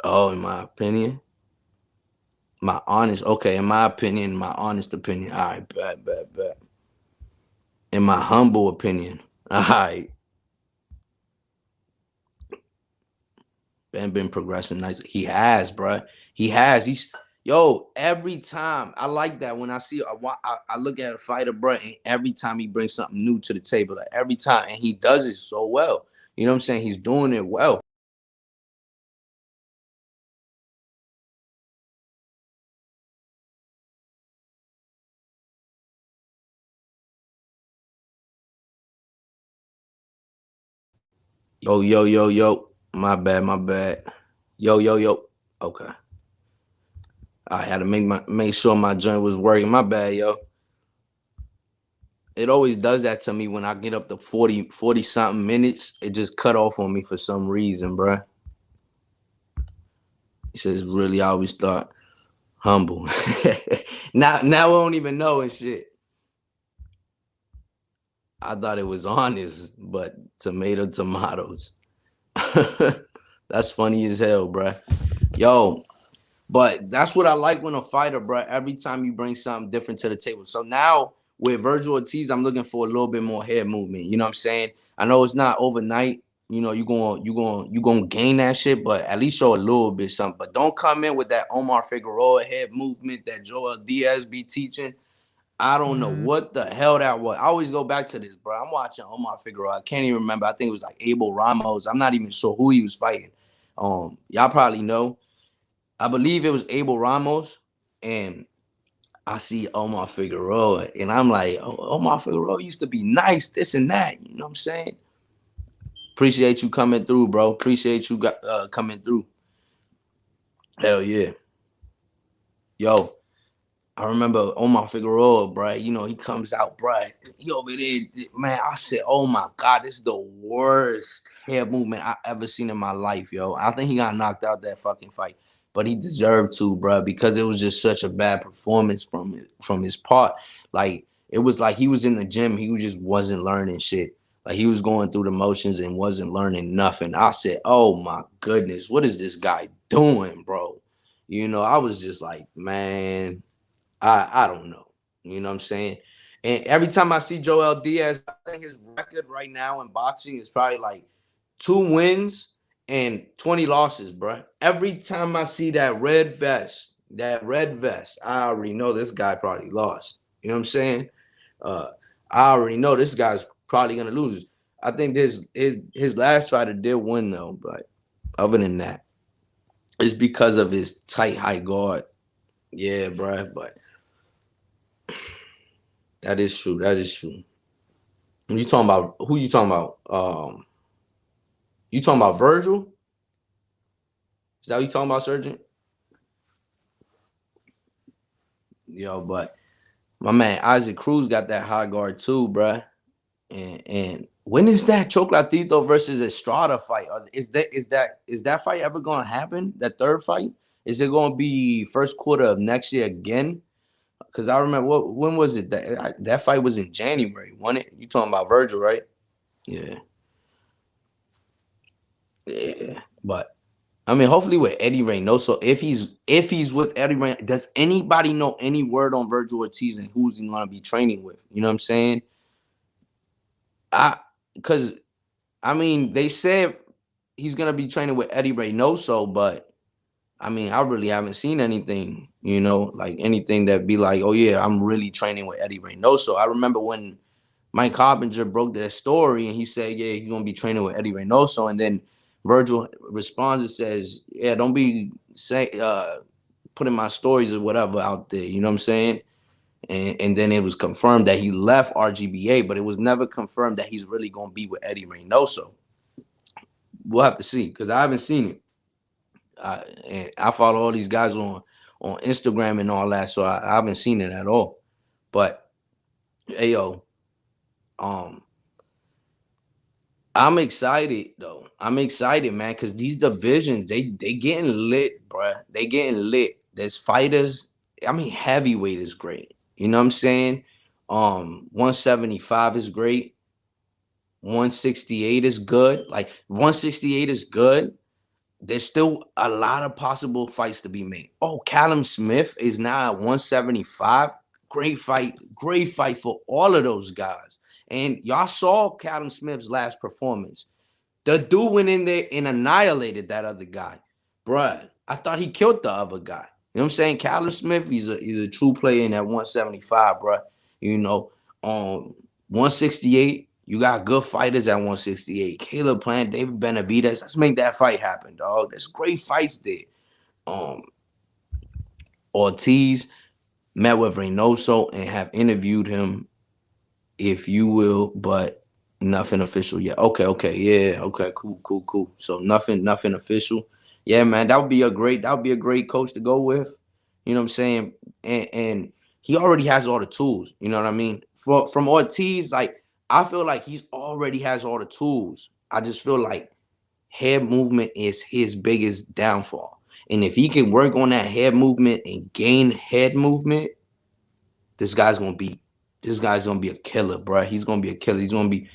Oh, in my opinion. In my honest opinion. All right, bet. In my humble opinion. All right. Ben been progressing nice. He has, bro. He has. Every time I like that when I see I look at a fighter, bro, and every time he brings something new to the table, like every time, and he does it so well. You know what I'm saying? He's doing it well. Yo. My bad. Yo. Okay. I had to make sure my joint was working. My bad, yo. It always does that to me when I get up to 40 something minutes. It just cut off on me for some reason, bro. He says, really, I always thought humble. now I don't even know and shit. I thought it was honest, but tomatoes. That's funny as hell, bro. Yo, but that's what I like when a fighter, bro. Every time you bring something different to the table. So now with Virgil Ortiz, I'm looking for a little bit more head movement. You know what I'm saying? I know it's not overnight. You know, you gonna gain that shit, but at least show a little bit something. But don't come in with that Omar Figueroa head movement that Joel Diaz be teaching. I don't know what the hell that was. I always go back to this, bro. I'm watching Omar Figueroa. I can't even remember. I think it was like Abel Ramos. I'm not even sure who he was fighting. Y'all probably know. I believe it was Abel Ramos, and I see Omar Figueroa, and I'm like, oh, Omar Figueroa used to be nice, this and that. You know what I'm saying? Appreciate you coming through, bro. Appreciate you coming through. Hell yeah. Yo, I remember Omar Figueroa, bro. You know, he comes out, bro. He over there, man. I said, "Oh my God, this is the worst head movement I ever seen in my life, yo." I think he got knocked out that fucking fight, but he deserved to, bro, because it was just such a bad performance from his part. Like it was like he was in the gym, he just wasn't learning shit. Like he was going through the motions and wasn't learning nothing. I said, "Oh my goodness, what is this guy doing, bro?" You know, I was just like, man. I don't know. You know what I'm saying? And every time I see Joel Diaz, I think his record right now in boxing is probably like 2 wins and 20 losses, bro. Every time I see that red vest, I already know this guy probably lost. You know what I'm saying? Uh, I already know this guy's probably gonna lose. I think this his last fighter did win though, but other than that, it's because of his tight high guard. Yeah, bro. But that is true. That is true. You talking about who you talking about? You talking about Virgil? Is that what you talking about, Surgeon? Yo, but my man Isaac Cruz got that high guard too, bruh. And when is that Chocolatito versus Estrada fight? Is that fight ever gonna happen? That third fight? Is it gonna be first quarter of next year again? Because I remember when was it that fight was in January, wasn't it? You talking about Virgil, right? Yeah, yeah. But I mean, hopefully with Eddie Reynoso, if he's with Eddie Reynoso, does anybody know any word on Virgil Ortiz and who's he gonna be training with? You know what I'm saying? I because I mean they said he's gonna be training with Eddie Reynoso, but I mean I really haven't seen anything, like anything that be like, oh yeah, I'm really training with Eddie Reynoso. I remember when Mike Coppinger broke that story and he said, yeah, he's gonna be training with Eddie Reynoso, and then Virgil responds and says, yeah, don't be putting my stories or whatever out there, you know what I'm saying? And then it was confirmed that he left RGBA, but it was never confirmed that he's really gonna be with Eddie Reynoso. We'll have to see because I haven't seen it. And I follow all these guys on Instagram and all that, so I haven't seen it at all. But hey yo, um, I'm excited though. I'm excited, man, because these divisions they getting lit, bruh. They getting lit. There's fighters. I mean, heavyweight is great. You know what I'm saying? 175 is great. 168 is good. Like 168 is good. There's still a lot of possible fights to be made. Oh, Callum Smith is now at 175. Great fight for all of those guys. And y'all saw Callum Smith's last performance. The dude went in there and annihilated that other guy. Bruh, I thought he killed the other guy. You know what I'm saying? Callum Smith, he's a true player in that 175, bruh. You know, 168, you got good fighters at 168. Caleb Plant, David Benavidez. Let's make that fight happen, dog. There's great fights there. Um, Ortiz met with Reynoso and have interviewed him, if you will, but nothing official yet. Okay, yeah, okay, cool. So nothing official. Yeah, man, that would be a great coach to go with. You know what I'm saying? And he already has all the tools. You know what I mean? From Ortiz, like I feel like he's already has all the tools. I just feel like head movement is his biggest downfall. And if he can work on that head movement and gain head movement, this guy's gonna be this guy's gonna be a killer, bro. He's gonna be a killer. He's gonna be.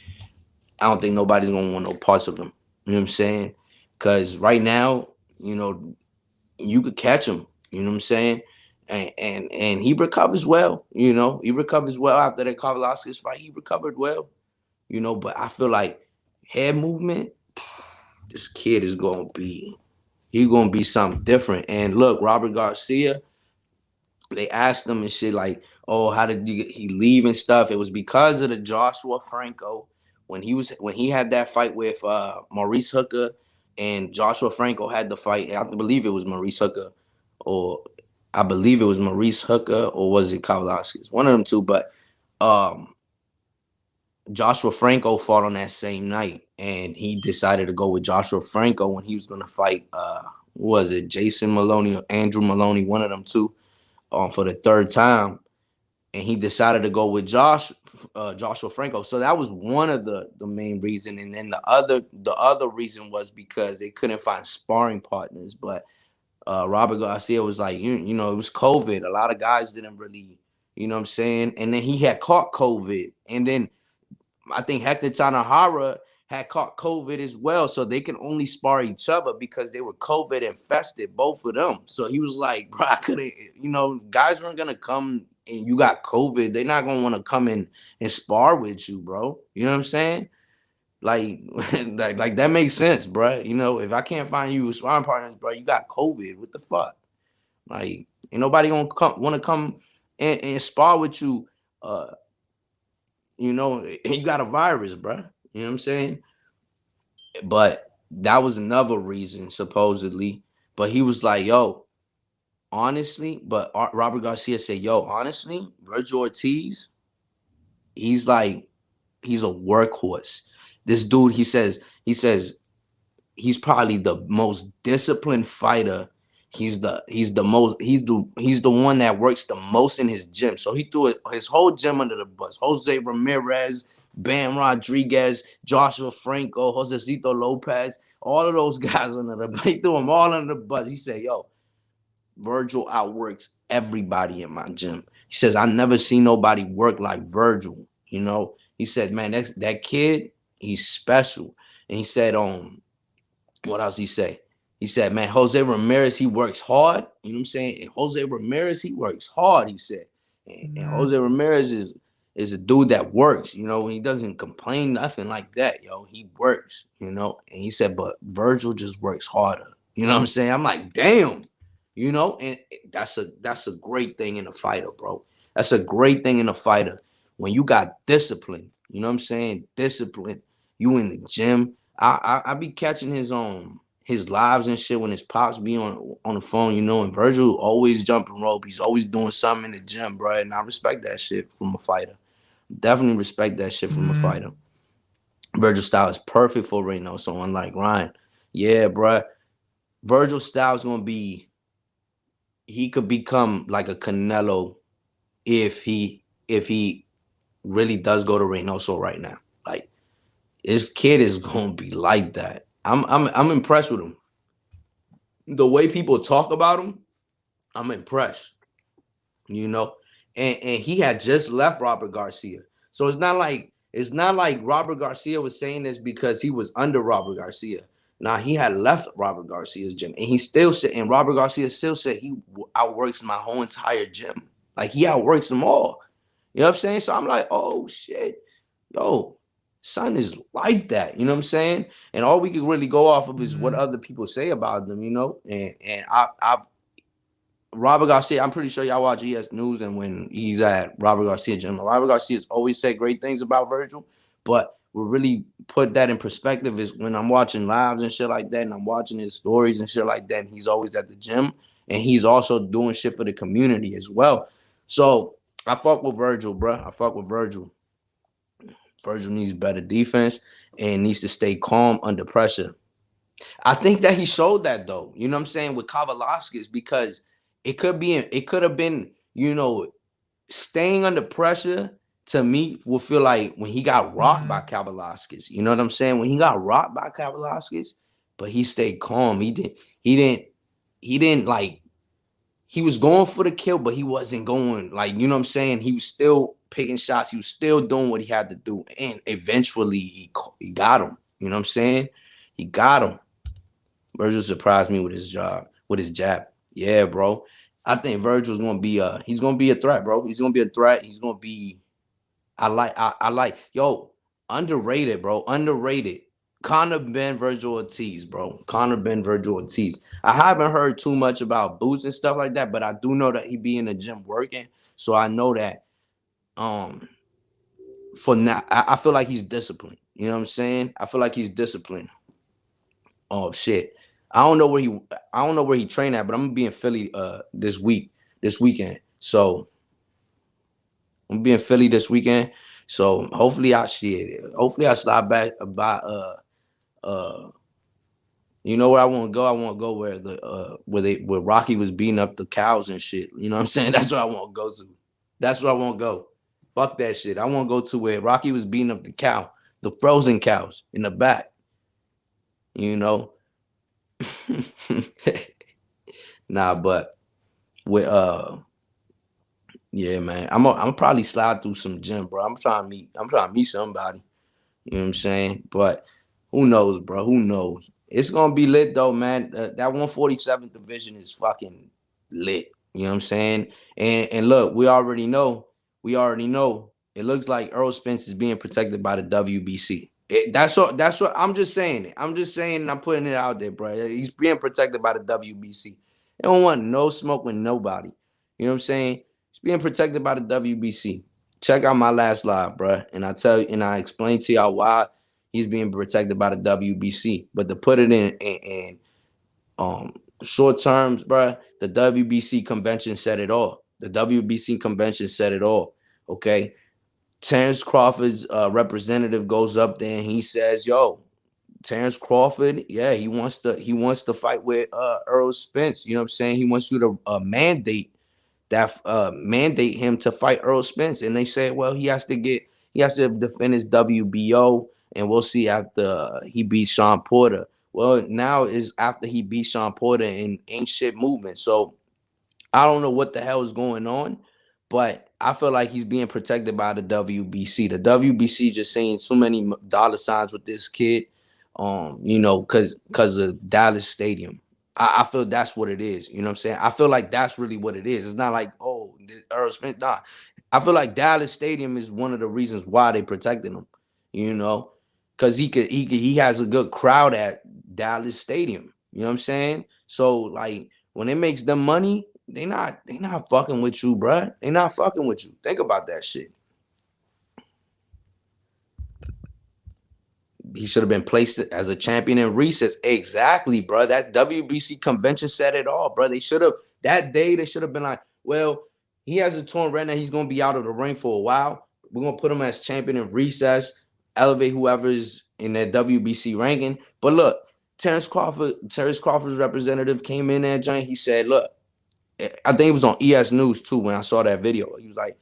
I don't think nobody's gonna want no parts of him. You know what I'm saying? Because right now, you could catch him. You know what I'm saying? And he recovers well. He recovers well after that Kavalauskas fight. He recovered well. But I feel like head movement. This kid is gonna be. He's gonna be something different. And look, Robert Garcia, they asked him and shit like, "Oh, how did he leave and stuff?" It was because of the Joshua Franco when he had that fight with Maurice Hooker, and Joshua Franco had the fight. I believe it was Maurice Hooker, or I believe it was Maurice Hooker, or was it Kavalauskas? One of them two. But um, Joshua Franco fought on that same night, and he decided to go with Joshua Franco when he was going to fight. Who was it, Jason Maloney or Andrew Maloney? One of them two. for the third time, and he decided to go with Joshua Franco. So that was one of the main reason. And then the other reason was because they couldn't find sparring partners. But Robert Garcia was like, it was COVID. A lot of guys didn't really, you know what I'm saying? And then he had caught COVID. And then I think Hector Tanahara had caught COVID as well. So they can only spar each other because they were COVID infested, both of them. So he was like, bro, I couldn't, guys weren't going to come and you got COVID. They're not going to want to come in and spar with you, bro. You know what I'm saying? Like, like that makes sense, bro. If I can't find you sparring partners, bro, you got COVID. What the fuck? Like, ain't nobody gonna want to come and spar with you. You got a virus, bro. You know what I'm saying? But that was another reason, supposedly. But he was like, yo, honestly, but Robert Garcia said, yo, honestly, Virgil Ortiz, he's like, he's a workhorse. This dude, he says, he's probably the most disciplined fighter. He's the one that works the most in his gym. So he threw his whole gym under the bus. Jose Ramirez, Bam Rodriguez, Joshua Franco, Josecito Lopez, all of those guys under the bus. He threw them all under the bus. He said, yo, Virgil outworks everybody in my gym. He says, I never seen nobody work like Virgil. He said, man, that kid, he's special. And he said, what else he say? He said, man, Jose Ramirez, he works hard. You know what I'm saying? And Jose Ramirez, he works hard, he said. And Jose Ramirez is a dude that works, he doesn't complain, nothing like that, He works, And he said, but Virgil just works harder. You know what I'm saying? I'm like, damn, and that's a great thing in a fighter, bro. That's a great thing in a fighter. When you got discipline, you know what I'm saying? Discipline. You in the gym. I be catching his lives and shit when his pops be on the phone, and Virgil always jumping rope. He's always doing something in the gym, bro. And I respect that shit from a fighter. Definitely respect that shit from a fighter. Virgil style is perfect for Reynoso, unlike Ryan. Yeah, bro. Virgil style is gonna be. He could become like a Canelo if he really does go to Reynoso right now. Like, this kid is gonna be like that. I'm impressed with him. The way people talk about him, I'm impressed. you know. And he had just left Robert Garcia. So it's not like Robert Garcia was saying this because he was under Robert Garcia. Now he had left Robert Garcia's gym, and he still said, and Robert Garcia still said he outworks my whole entire gym. Like, he outworks them all. You know what I'm saying? So I'm like, oh shit, yo, son is like that. You know what I'm saying? And all we can really go off of is what other people say about them. And I've Robert Garcia, I'm pretty sure y'all watch ES News, and when he's at Robert Garcia gym, Robert Garcia's always said great things about Virgil, but what really put that in perspective is when I'm watching lives and shit like that, and I'm watching his stories and shit like that, and he's always at the gym, and he's also doing shit for the community as well. So I fuck with Virgil, bro. I fuck with Virgil. Virgil needs better defense and needs to stay calm under pressure. I think that he showed that, though. You know what I'm saying, with Kavalaskis, because it could have been, staying under pressure. To me, will feel like when he got rocked by Kavalaskis. You know what I'm saying? When he got rocked by Kavalaskis, but he stayed calm. He didn't like, he was going for the kill, but he wasn't going, like, you know what I'm saying? He was still picking shots. He was still doing what he had to do. And eventually he got him. You know what I'm saying? He got him. Virgil surprised me with his jab. Yeah, bro. I think Virgil's gonna be he's gonna be a threat, bro. He's gonna be a threat. He's gonna be. I like yo, underrated, bro. Underrated. Conor Ben Virgil Ortiz, bro. Conor Ben Virgil Ortiz. I haven't heard too much about boots and stuff like that, but I do know that he be in the gym working. So I know that um for now, I feel like he's disciplined. You know what I'm saying? I feel like he's disciplined. Oh shit. I don't know where he trained at, but I'm gonna be in Philly this weekend. So I'm gonna be in Philly this weekend. So hopefully I slide back by You know where I want to go? I want to go where where Rocky was beating up the cows and shit. You know what I'm saying? That's where I want to go to. That's where I want to go. Fuck that shit. I want to go to where Rocky was beating up the cow, the frozen cows in the back. You know. Nah, but with yeah, man. I'm probably slide through some gym, bro. I'm trying to meet somebody. You know what I'm saying? But who knows, bro? Who knows? It's gonna be lit though, man. That 147th division is fucking lit. You know what I'm saying? And look, we already know. We already know. It looks like Earl Spence is being protected by the WBC. That's what. That's what. I'm just saying it. I'm just saying. I'm putting it out there, bro. He's being protected by the WBC. They don't want no smoke with nobody. You know what I'm saying? He's being protected by the WBC. Check out my last live, bro, and I tell you, and I explain to y'all why he's being protected by the WBC. But to put it in short terms, bro, the WBC convention said it all. The WBC convention said it all. Okay, Terrence Crawford's representative goes up there and he says, "Yo, Terrence Crawford, yeah, he wants to fight with Earl Spence. You know what I'm saying? He wants you to mandate him to fight Earl Spence." And they said, well, he has to defend his WBO, and we'll see after he beats Sean Porter. Well, now is after he beat Sean Porter and ain't shit movement. So I don't know what the hell is going on, but I feel like he's being protected by the WBC. The WBC just saying too many dollar signs with this kid, because of Dallas Stadium. I feel that's what it is. You know what I'm saying? I feel like that's really what it is. It's not like, oh, Earl Smith. Nah, I feel like Dallas Stadium is one of the reasons why they protected him. You know, because he has a good crowd at Dallas Stadium. You know what I'm saying? So like when it makes them money, they not fucking with you, bruh. They not fucking with you. Think about that shit. He should have been placed as a champion in recess. Exactly, bro. That WBC convention said it all, bro. They should have that day. They should have been like, well, he has a torn retina. He's gonna be out of the ring for a while. We're gonna put him as champion in recess, elevate whoever's in that WBC ranking. But look, Terrence Crawford's representative came in there, Johnny. He said, look, I think it was on ES News too when I saw that video. He was like,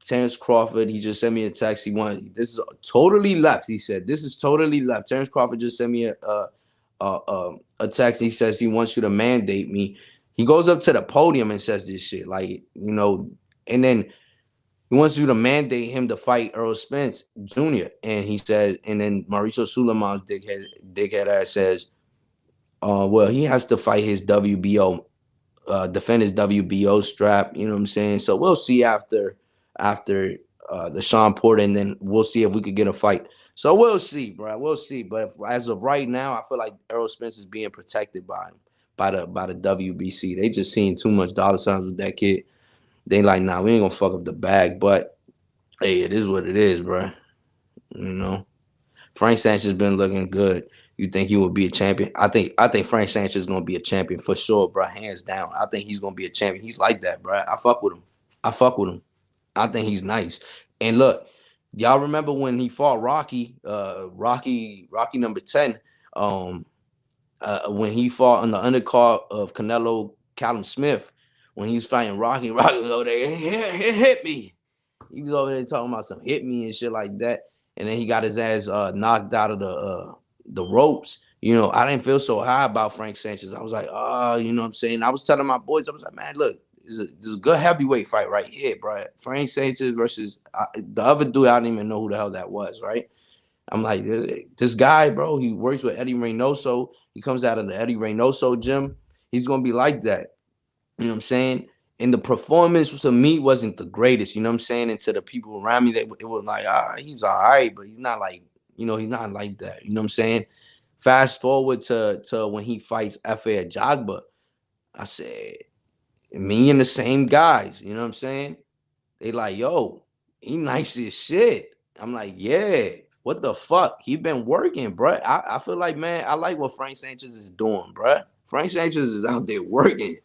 Terrence Crawford, he just sent me a text. This is totally left. He said, this is totally left. Terrence Crawford just sent me a text. He says he wants you to mandate me. He goes up to the podium and says this shit, like, and then he wants you to mandate him to fight Earl Spence Jr. And he says, and then Mauricio Sulaimán's dickhead ass says, well, he has to fight his WBO defend his WBO strap. You know what I'm saying? So we'll see after the Sean Porter, and then we'll see if we could get a fight. So we'll see, bro. We'll see. But as of right now, I feel like Errol Spence is being protected by him, by the WBC. They just seeing too much dollar signs with that kid. They like, nah, we ain't gonna fuck up the bag. But hey, it is what it is, bro. You know, Frank Sanchez been looking good. You think he will be a champion? I think Frank Sanchez is gonna be a champion for sure, bro. Hands down. I think he's gonna be a champion. He's like that, bro. I fuck with him. I fuck with him. I think he's nice. And look, y'all remember when he fought Rocky number 10, um, when he fought on the undercard of Canelo Callum Smith, when he was fighting Rocky, Rocky was over there, hit me. He was over there talking about some hit me and shit like that. And then he got his ass knocked out of the ropes. I didn't feel so high about Frank Sanchez. I was like, oh, you know what I'm saying? I was telling my boys, I was like, man, look, this is a good heavyweight fight right here, bro. Frank Sanchez versus the other dude. I didn't even know who the hell that was, right? I'm like, this guy, bro, he works with Eddie Reynoso. He comes out of the Eddie Reynoso gym. He's going to be like that. You know what I'm saying? And the performance to me wasn't the greatest, you know what I'm saying? And to the people around me, it was like, he's all right, but he's not like, he's not like that. You know what I'm saying? Fast forward to when he fights F.A. Ajagba. I said, me and the same guys, you know what I'm saying? They like, yo, he nice as shit. I'm like, yeah, what the fuck? He been working, bro. I feel like, man, I like what Frank Sanchez is doing, bro. Frank Sanchez is out there working.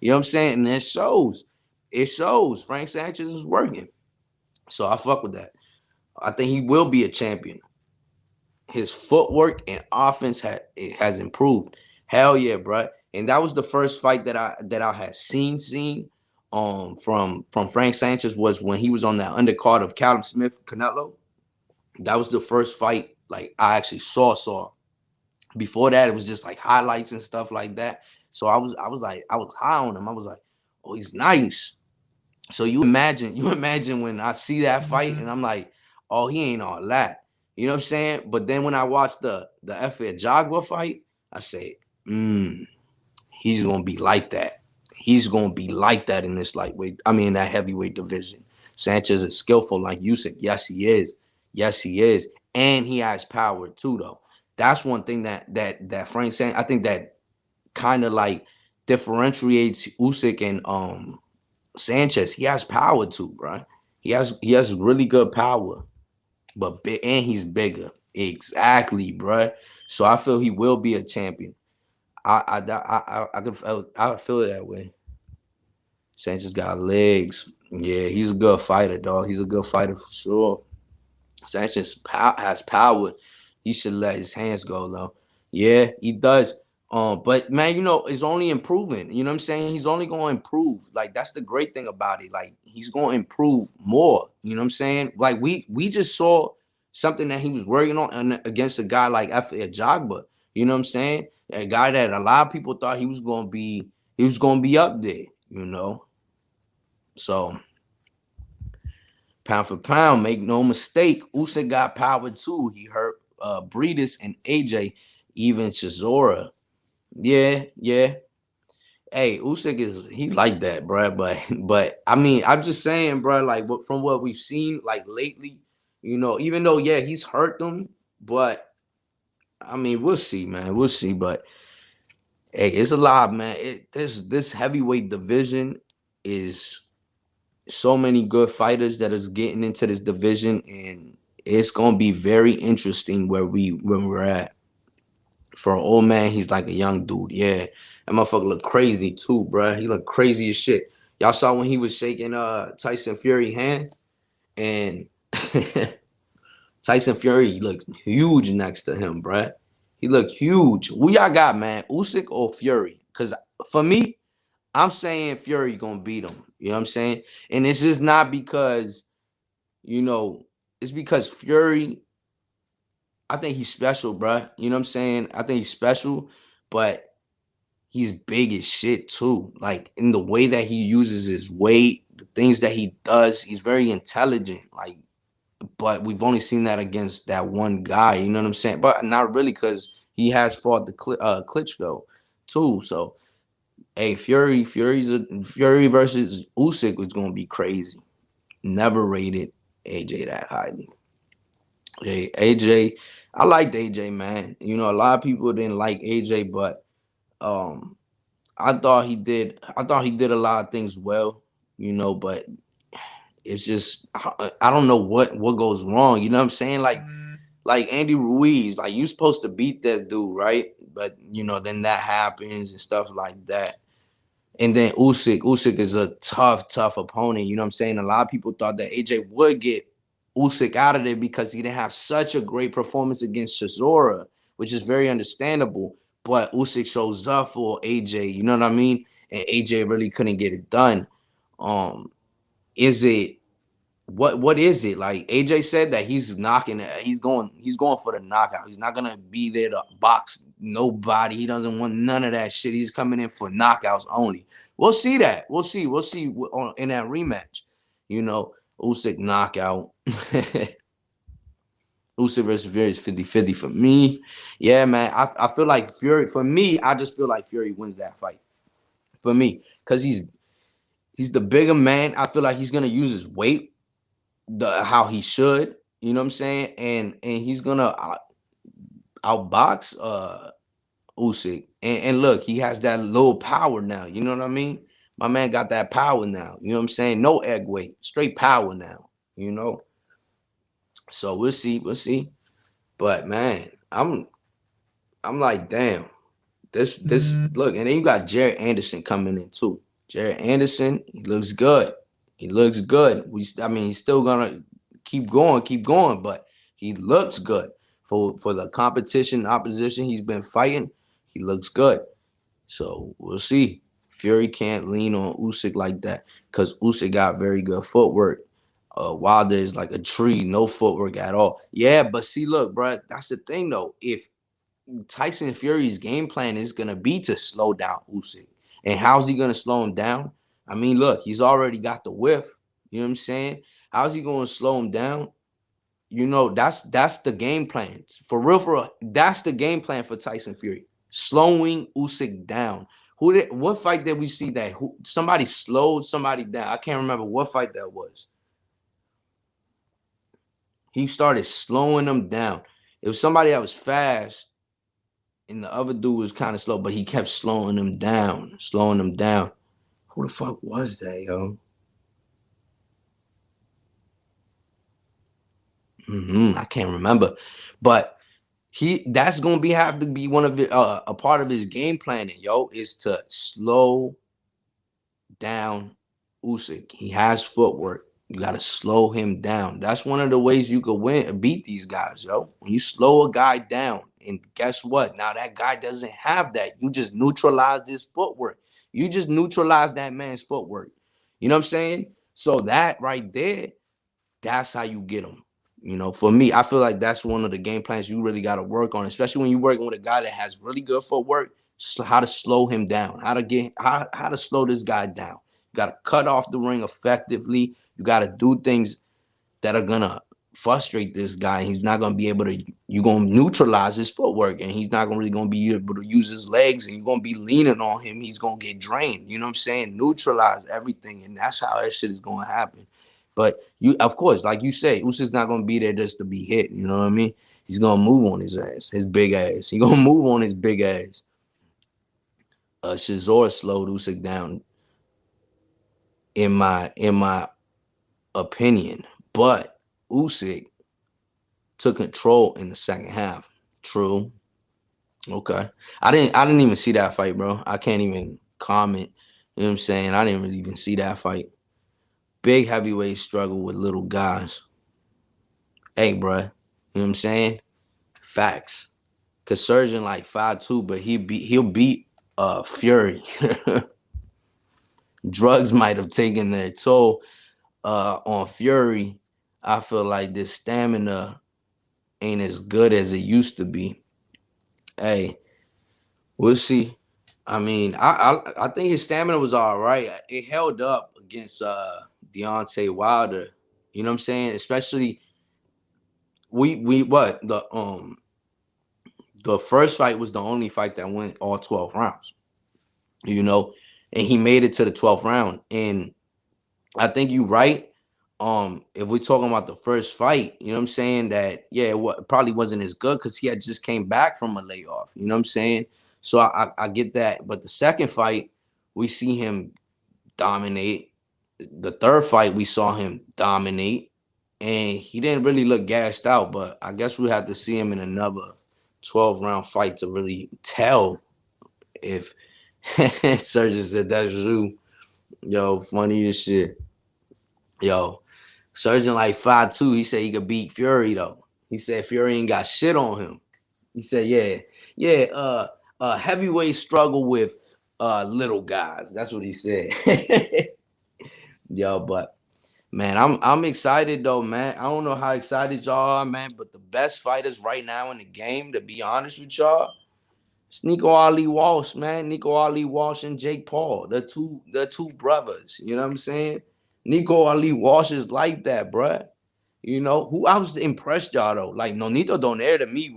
You know what I'm saying? And it shows. It shows. Frank Sanchez is working. So I fuck with that. I think he will be a champion. his footwork and offense has improved. Hell yeah, bro. And that was the first fight that I had seen from Frank Sanchez, was when he was on that undercard of Callum Smith Canelo. That was the first fight like I actually saw. Before that, it was just like highlights and stuff like that. So I was high on him. I was like, oh, he's nice. So you imagine when I see that fight and I'm like, oh, he ain't all that. You know what I'm saying? But then when I watch the Efe Jagba fight, I say, he's gonna be like that. He's gonna be like that in this lightweight. I mean, that heavyweight division. Sanchez is skillful, like you said. Yes, he is. Yes, he is. And he has power too, though. That's one thing that Frank Sanchez, I think that kind of like differentiates Usyk and Sanchez. He has power too, bro. He has really good power, but and he's bigger. Exactly, bro. So I feel he will be a champion. I feel it that way. Sanchez got legs. Yeah, he's a good fighter, dog. He's a good fighter for sure. Sanchez has power. He should let his hands go though. Yeah, he does. But man, it's only improving. You know what I'm saying? He's only going to improve. Like that's the great thing about it. Like he's going to improve more. You know what I'm saying? Like we just saw something that he was working on against a guy like Efe Jagba. You know what I'm saying? A guy that a lot of people thought he was going to be up there. So pound for pound, make no mistake, Usyk got power too. He hurt Breedis and AJ, even Chisora. Yeah, yeah. Hey, Usyk he's like that, bro. But I mean, I'm just saying, bro. Like from what we've seen, like lately, even though yeah, he's hurt them, but I mean, we'll see, man. We'll see. But hey, it's a lot, man. This heavyweight division is so many good fighters that is getting into this division, and it's gonna be very interesting when we're at. For an old man, he's like a young dude. Yeah, that motherfucker look crazy too, bro. He look crazy as shit. Y'all saw when he was shaking Tyson Fury hand, and Tyson Fury looked huge next to him, bro. He looked huge. Who y'all got, man? Usyk or Fury? Because for me, I'm saying Fury gonna beat him. You know what I'm saying? And it's just not because, it's because Fury, I think he's special, bro. You know what I'm saying? I think he's special, but he's big as shit too. Like in the way that he uses his weight, the things that he does, he's very intelligent. Like, but we've only seen that against that one guy. You know what I'm saying? But not really, because he has fought the Klitschko too. So hey, Fury versus Usyk is gonna be crazy. Never rated AJ that highly. Hey, AJ, I liked AJ, man. A lot of people didn't like AJ, but um, I thought he did a lot of things well. But it's just I don't know what goes wrong. You know what I'm saying? Like Andy Ruiz, like you supposed to beat that dude, right? But then that happens and stuff like that. And then Usyk is a tough opponent. You know what I'm saying? A lot of people thought that AJ would get Usyk out of there because he didn't have such a great performance against Chisora, which is very understandable. But Usyk shows up for AJ, you know what I mean? And AJ really couldn't get it done. Is it what is it? Like AJ said that he's going for the knockout. He's not gonna be there to box nobody. He doesn't want none of that shit. He's coming in for knockouts only. We'll see that. We'll see in that rematch. Usyk knockout. Usyk versus Fury is 50-50 for me. Yeah, man. I feel like Fury, for me, I just feel like Fury wins that fight. For me. Because he's the bigger man. I feel like he's gonna use his weight how he should, you know what I'm saying? And he's gonna outbox Usyk. And look, he has that little power now, you know what I mean? My man got that power now, you know what I'm saying? No egg weight, straight power now. So we'll see. But man, I'm like, damn. This look, and then you got Jared Anderson coming in too. Jared Anderson, he looks good. I mean, he's still gonna keep going, but he looks good for the competition opposition he's been fighting, he looks good. So we'll see. Fury can't lean on Usyk like that because Usyk got very good footwork. Wilder is like a tree, no footwork at all. Yeah, but see, look, bro, that's the thing though. If Tyson Fury's game plan is gonna be to slow down Usyk, and how's he gonna slow him down? I mean, look, he's already got the whiff. You know what I'm saying? How's he gonna slow him down? You know, that's the game plan. For real, that's the game plan for Tyson Fury. Slowing Usyk down. What fight did we see that somebody slowed somebody down? I can't remember what fight that was. He started slowing them down. It was somebody that was fast, and the other dude was kind of slow, but he kept slowing them down, slowing them down. Who the fuck was that, yo? I can't remember, but that's gonna have to be one of a part of his game planning, yo, is to slow down Usyk. He has footwork. You gotta slow him down. That's one of the ways you could beat these guys, yo. When you slow a guy down, and guess what? Now that guy doesn't have that. You just neutralize his footwork. You just neutralize that man's footwork. You know what I'm saying? So that right there, that's how you get them. You know, for me, I feel like that's one of the game plans you really got to work on, especially when you're working with a guy that has really good footwork. How to slow him down, how to slow this guy down. You got to cut off the ring effectively. You got to do things that are gonna frustrate this guy. He's not gonna be able to. You're gonna neutralize his footwork, and he's not really gonna be able to use his legs. And you're gonna be leaning on him. He's gonna get drained. You know what I'm saying? Neutralize everything, and that's how that shit is gonna happen. But you, of course, like you say, Usyk's not gonna be there just to be hit. You know what I mean? He's gonna move on his ass, his big ass. He's gonna move on his big ass. Shazor slowed Usyk down, in my opinion, but Usyk took control in the second half. True. Okay. I didn't even see that fight, bro. I can't even comment. You know what I'm saying? I didn't really even see that fight. Big heavyweight struggle with little guys. Hey, bro. You know what I'm saying? Facts. Cause Surgeon like 5'2", but he'll beat Fury. Drugs might have taken their toll on Fury. I feel like this stamina ain't as good as it used to be. Hey, we'll see. I mean, I think his stamina was all right. It held up against Deontay Wilder. You know what I'm saying? Especially we what the first fight was the only fight that went all 12 rounds. You know, and he made it to the 12th round. And I think you're right. If we're talking about the first fight, you know what I'm saying, that yeah, it probably wasn't as good because he had just came back from a layoff. You know what I'm saying? So I get that. But the second fight, we see him dominate. The third fight, we saw him dominate, and he didn't really look gassed out. But I guess we have to see him in another 12-round fight to really tell if Surgeon said that's true. Yo, funny as shit. Yo, Surgeon like 5'2". He said he could beat Fury though. He said Fury ain't got shit on him. He said, yeah, heavyweight struggle with little guys. That's what he said. Yo, but man, I'm excited though, man. I don't know how excited y'all are, man, but the best fighters right now in the game, to be honest with y'all, it's Nico Ali Walsh, man. Nico Ali Walsh and Jake Paul. The two brothers. You know what I'm saying? Nico Ali Walsh is like that, bruh. You know, who else impressed y'all though? Like Nonito Donaire to me,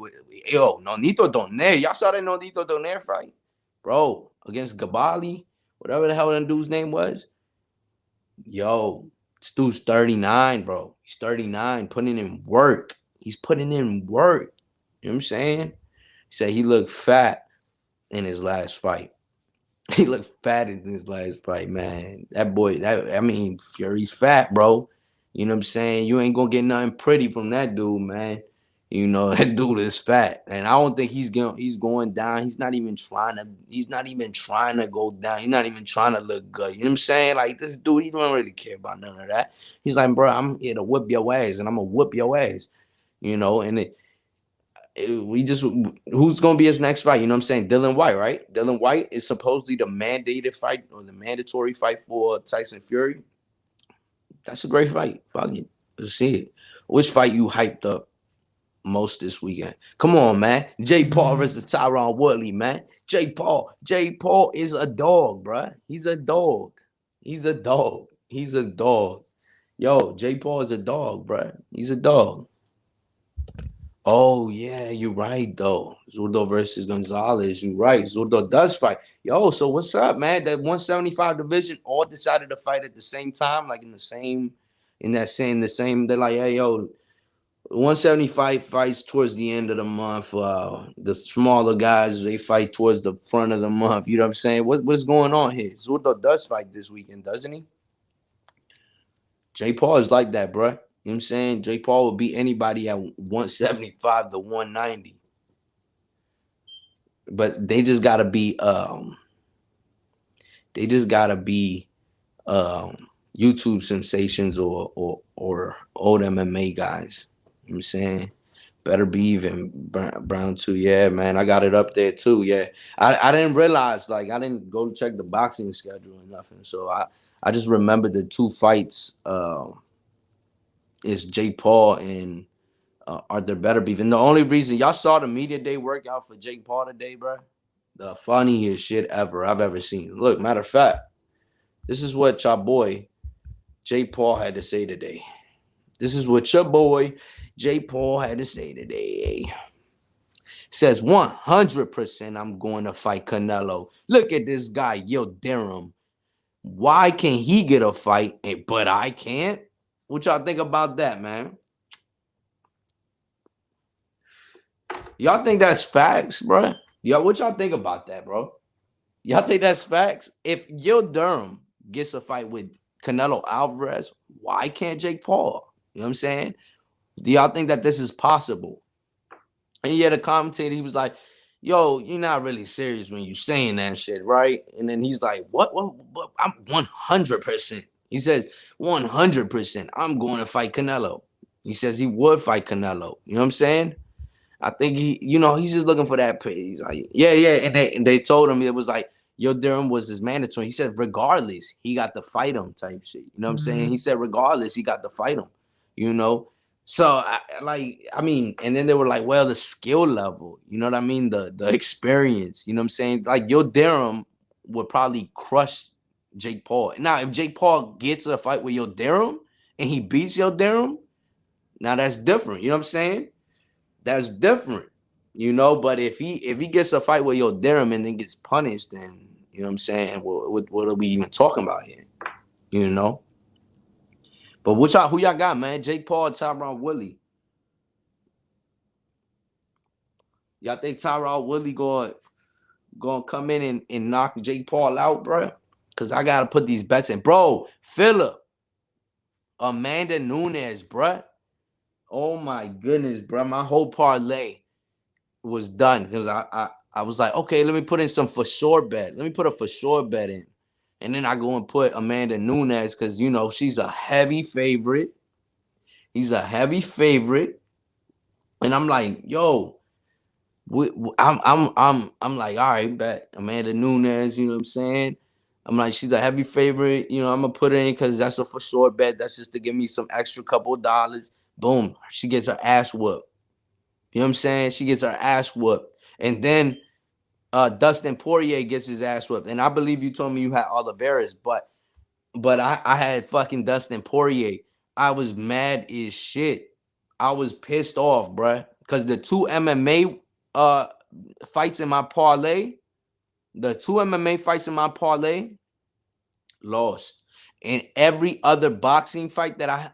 Nonito Donaire. Y'all saw that Nonito Donaire fight? Bro, against Gabali, whatever the hell that dude's name was. Yo, this dude's 39, bro. He's 39, putting in work. He's putting in work. You know what I'm saying? He said he looked fat in his last fight. He looked fat in his last fight, man. That boy, Fury's fat, bro. You know what I'm saying? You ain't gonna get nothing pretty from that dude, man. You know, that dude is fat. And I don't think he's going down. He's not even trying to go down. He's not even trying to look good. You know what I'm saying? Like this dude, he don't really care about none of that. He's like, bro, I'm here to whip your ass, and I'm gonna whip your ass. You know, and we just who's gonna be his next fight? You know what I'm saying? Dylan White, right? Dylan White is supposedly the mandated fight or the mandatory fight for Tyson Fury. That's a great fight. Fuck it. Let's see it. Which fight you hyped up most this weekend? Come on, man. Jake Paul versus Tyron Woodley, man. Jake Paul. Jake Paul is a dog, bruh. He's a dog. He's a dog. He's a dog. Yo, Jake Paul is a dog, bruh. He's a dog. Oh yeah, you're right though. Zurdo versus Gonzalez. You're right. Zurdo does fight. Yo, so what's up, man? That 175 division all decided to fight at the same time, like the same. They're like, hey, yo, 175 fights towards the end of the month. The smaller guys they fight towards the front of the month. You know what I'm saying? What's going on here? Zurdo does fight this weekend, doesn't he? Jake Paul is like that, bro. You know what I'm saying? Jake Paul will beat anybody at 175 to 190. But they just gotta be YouTube sensations or old MMA guys. You know what I'm saying? Better be even Brown too. Yeah, man. I got it up there too. Yeah. I didn't realize, like, I didn't go check the boxing schedule or nothing. So I just remember the two fights is Jake Paul and Arthur Betterbeef. And the only reason y'all saw the media day workout for Jake Paul today, bro, the funniest shit ever I've ever seen. Look, matter of fact, this is what your boy Jake Paul had to say today. This is what your boy Jake Paul had to say today. Says 100% I'm going to fight Canelo. Look at this guy, Yo Durham. Why can he get a fight, but I can't? What y'all think about that, man? Y'all think that's facts, bro? Y'all, what y'all think about that, bro? Y'all think that's facts? If Yo Durham gets a fight with Canelo Alvarez, why can't Jake Paul? You know what I'm saying? Do y'all think that this is possible? And he had a commentator, he was like, yo, you're not really serious when you're saying that shit, right? And then he's like, what? I'm 100%. He says, 100%. I'm going to fight Canelo. He says he would fight Canelo. You know what I'm saying? I think he's just looking for that pay. He's like, yeah. And they told him it was like, Yo Durham was his mandatory. He said, regardless, he got to fight him type shit. You know what I'm saying? He said, regardless, he got to fight him, you know? So and then they were like, well, the skill level, you know what I mean? The experience, you know what I'm saying? Like Yo Durham would probably crush Jake Paul. Now, if Jake Paul gets a fight with Yo Durham and he beats Yo Durham, now that's different. You know what I'm saying? That's different, you know. But if he gets a fight with Yo Durham and then gets punished, then you know what I'm saying? What are we even talking about here? You know. But who y'all got, man? Jake Paul, Tyron Woodley. Y'all think Tyron Woodley going to come in and knock Jake Paul out, bro? Because I got to put these bets in. Bro, Phillip, Amanda Nunes, bro. Oh, my goodness, bro. My whole parlay was done because I was like, okay, let me put in some for sure bet. Let me put a for sure bet in. And then I go and put Amanda Nunes because, you know, she's a heavy favorite. He's a heavy favorite. And I'm like, yo, I'm like, all right, bet Amanda Nunes, you know what I'm saying? I'm like, she's a heavy favorite. You know, I'm going to put her in because that's a for sure bet. That's just to give me some extra couple of dollars. Boom. She gets her ass whooped. You know what I'm saying? She gets her ass whooped. And then Dustin Poirier gets his ass whooped. And I believe you told me you had Oliveras, but I had fucking Dustin Poirier. I was mad as shit. I was pissed off, bruh. Because the two MMA fights in my parlay, lost. And every boxing fight that I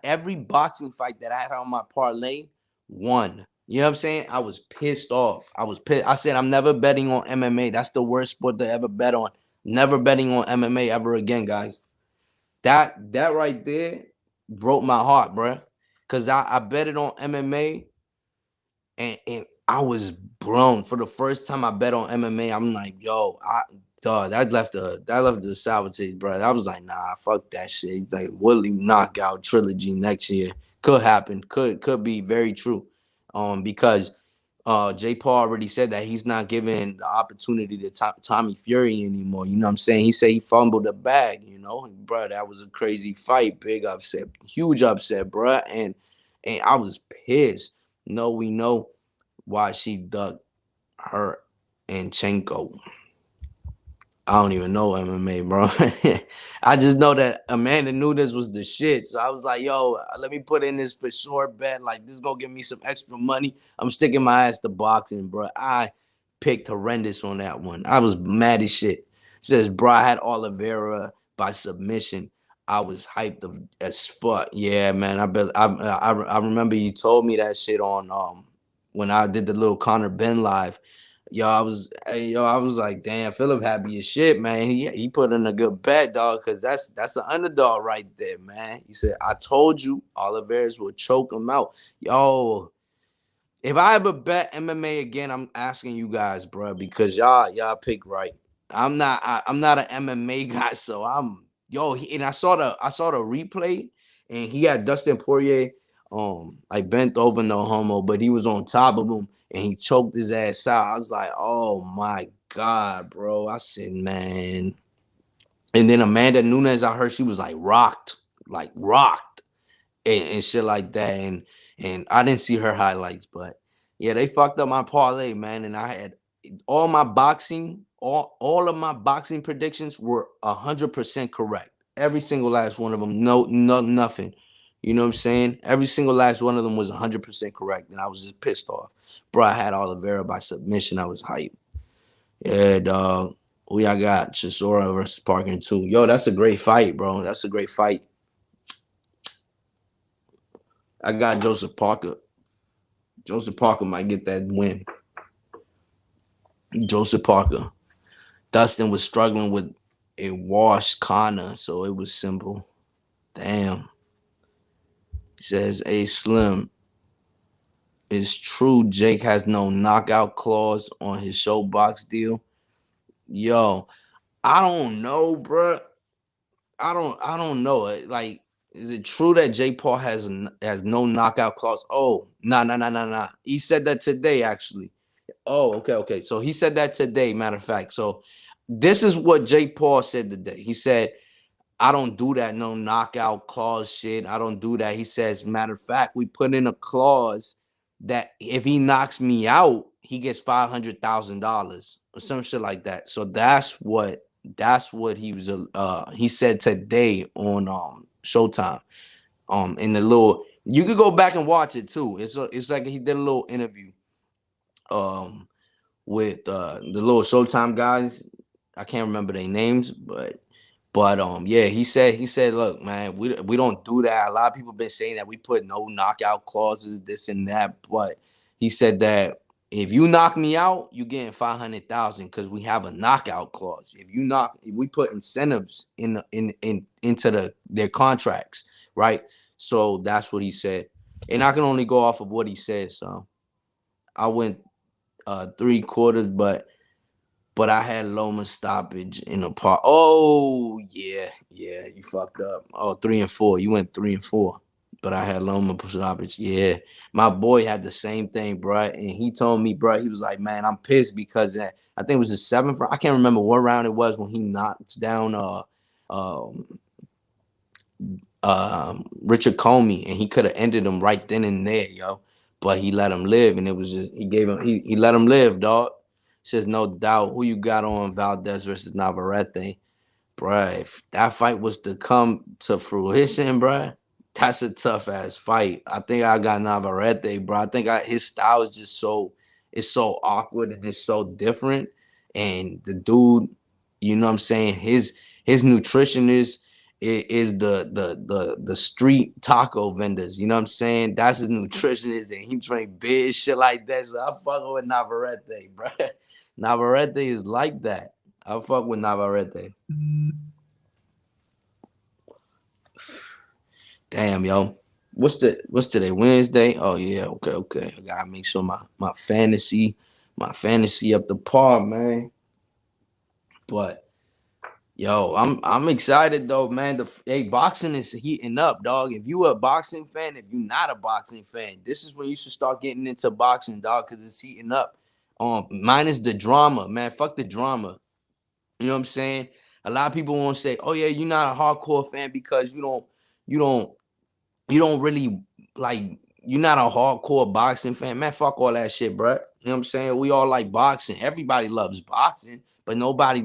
had on my parlay won. You know what I'm saying? I was pissed off. I was pissed. I said, I'm never betting on MMA. That's the worst sport to ever bet on. Never betting on MMA ever again, guys. That right there broke my heart, bro. Because I bet it on MMA and I was blown. For the first time I bet on MMA, I'm like, yo, that left the sour taste, bro. I was like, nah, fuck that shit. Like Woodley knockout trilogy next year. Could happen. Could be very true. Because Jay Paul already said that he's not giving the opportunity to Tommy Fury anymore. You know what I'm saying? He said he fumbled the bag, you know. Bro, that was a crazy fight. Big upset. Huge upset, bro. And I was pissed. No, we know why she ducked her and Chenko. I don't even know MMA, bro. I just know that Amanda Nunes was the shit. So I was like, yo, let me put in this for sure bet. Like, this is going to give me some extra money. I'm sticking my ass to boxing, bro. I picked horrendous on that one. I was mad as shit. It says, bro, I had Oliveira by submission. I was hyped as fuck. Yeah, man. I remember you told me that shit on when I did the little Conor Ben live. I was like, damn, Philip happy as shit, man. He put in a good bet, dog, because that's an underdog right there, man. He said, I told you Oliveira's will choke him out. Yo, if I ever bet MMA again, I'm asking you guys, bro, because y'all pick right. I'm not an MMA guy, so and I saw the replay, and he had Dustin Poirier like bent over, no homo, but he was on top of him and he choked his ass out. I was like, oh my god, bro. I said, man. And then Amanda Nunes, I heard she was like rocked and shit like that. And I didn't see her highlights, but yeah, they fucked up my parlay, man. And I had all of my boxing predictions were 100% correct. Every single last one of them. No, nothing. You know what I'm saying? Every single last one of them was 100% correct, and I was just pissed off. Bro, I had Oliveira by submission. I was hyped. Yeah, dog. Who y'all got? Chisora versus Parker too. Yo, that's a great fight, bro. That's a great fight. I got Joseph Parker. Joseph Parker might get that win. Joseph Parker. Dustin was struggling with a washed Connor, so it was simple. Damn. He says, A Slim. It's true Jake has no knockout clause on his ShowBox deal. Yo, I don't know, bro. I don't know. Like, is it true that Jake Paul has no knockout clause? Oh, nah. He said that today, actually. Oh, okay. So he said that today, matter of fact. So this is what Jake Paul said today. He said, I don't do that, no knockout clause shit. I don't do that. He says, matter of fact, we put in a clause that if he knocks me out, he gets $500,000 or some shit like that. So that's what he said today on Showtime. In the little, you could go back and watch it too. It's like he did a little interview um with the little Showtime guys. I can't remember their names, but yeah, he said, look, man, we don't do that. A lot of people been saying that we put no knockout clauses, this and that, but he said that if you knock me out, you getting 500,000 because we have a knockout clause. If we put incentives into their contracts, right? So that's what he said, and I can only go off of what he said. So I went 3/4, but I had Loma stoppage in the part. Oh yeah, you fucked up. Oh, 3-4. You went 3-4, but I had Loma stoppage. Yeah, my boy had the same thing, bro, and he told me, bro, he was like, man, I'm pissed because I think it was the seventh round. I can't remember what round it was when he knocks down um Richard Comey, and he could have ended him right then and there, yo. But he let him live, and it was just he let him live, dog. Says no doubt. Who you got on Valdez versus Navarrete, bruh? If that fight was to come to fruition, bruh, that's a tough ass fight. I think I got Navarrete, bro. I think his style is just so awkward and it's so different. And the dude, you know what I'm saying? His nutritionist is the street taco vendors. You know what I'm saying? That's his nutritionist, and he train big shit like that. So I fuck with Navarrete, bro. Navarrete is like that. I fuck with Navarrete. Damn, yo. What's today? Wednesday? Oh yeah, okay. I gotta make sure my fantasy up the par, man. But Yo, I'm excited though, man. Hey, boxing is heating up, dog. If you a boxing fan, if you not a boxing fan, this is when you should start getting into boxing, dog, because it's heating up. Minus the drama, man. Fuck the drama. You know what I'm saying? A lot of people won't say, "Oh yeah, you're not a hardcore fan because you don't you don't really like you're not a hardcore boxing fan." Man, fuck all that shit, bro. You know what I'm saying? We all like boxing. Everybody loves boxing, but nobody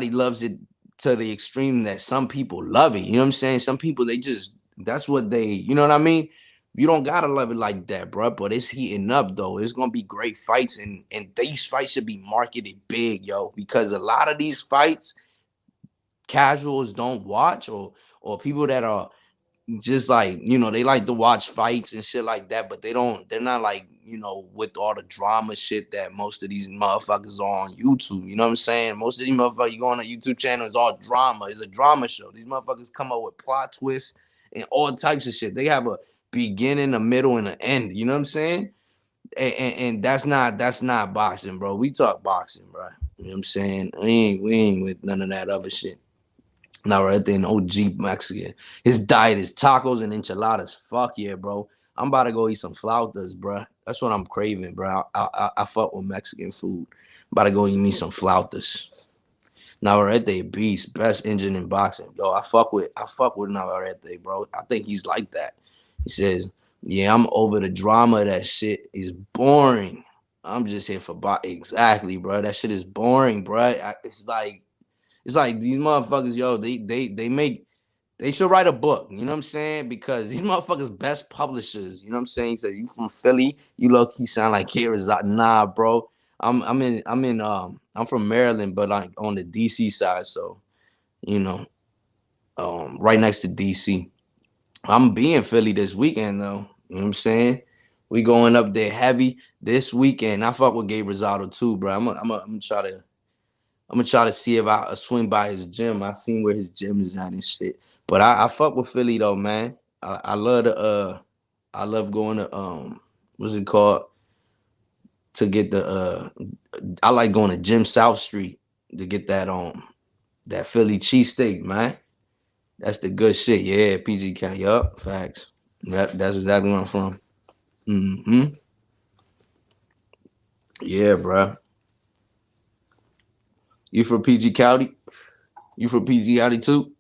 loves it to the extreme that some people love it. You know what I'm saying? Some people they just that's what they, you know what I mean? You don't gotta love it like that, bro. But it's heating up though. It's gonna be great fights, and these fights should be marketed big, yo, because a lot of these fights casuals don't watch, or people that are just like, they like to watch fights and shit like that, but they're not like, with all the drama shit that most of these motherfuckers are on YouTube. You know what I'm saying? Most of these motherfuckers you go on a YouTube channel is all drama. It's a drama show. These motherfuckers come up with plot twists and all types of shit. They have a beginning, a middle, and an end. You know what I'm saying? And that's not boxing, bro. We talk boxing, bro. You know what I'm saying? We ain't with none of that other shit. Now right there in OG Mexican. His diet is tacos and enchiladas. Fuck yeah, bro. I'm about to go eat some flautas, bro. That's what I'm craving, bro. I fuck with Mexican food. I'm about to go eat me some flautas. Navarrete beast, best engine in boxing. Yo, I fuck with Navarrete, bro. I think he's like that. He says, "Yeah, I'm over the drama. That shit is boring. I'm just here for exactly, bro. That shit is boring, bro. It's like these motherfuckers, yo, they should write a book, you know what I'm saying? Because these motherfuckers best publishers, you know what I'm saying? He said, you from Philly, you low key sound like Kira. Nah, bro. I'm from Maryland, but like on the DC side, so you know, right next to DC. I'm being Philly this weekend though. You know what I'm saying? We going up there heavy this weekend. I fuck with Gabe Rosado too, bro. I'm gonna try to see if I swing by his gym. I seen where his gym is at and shit. But I fuck with Philly though, man. I love going to what's it called? To get the I like going to Jim South Street to get that Philly cheesesteak, man. That's the good shit. Yeah, PG County. Yup, facts. That's exactly where I'm from. Hmm. Yeah, bro. You from PG County? You from PG County too?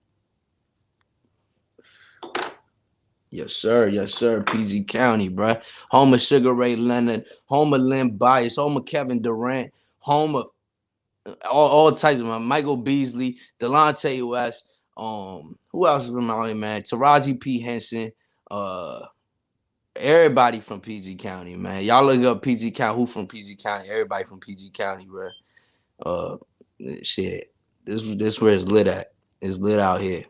Yes, sir. Yes, sir. PG County, bruh. Home of Sugar Ray Leonard, home of Len Bias, home of Kevin Durant, home of all types of Michael Beasley, Delonte West. Who else is from out here, man? Taraji P. Henson. Uh, everybody from PG County, man. Y'all look up PG County. Who from PG County? Everybody from PG County, bruh. Uh, shit. This where it's lit at. It's lit out here.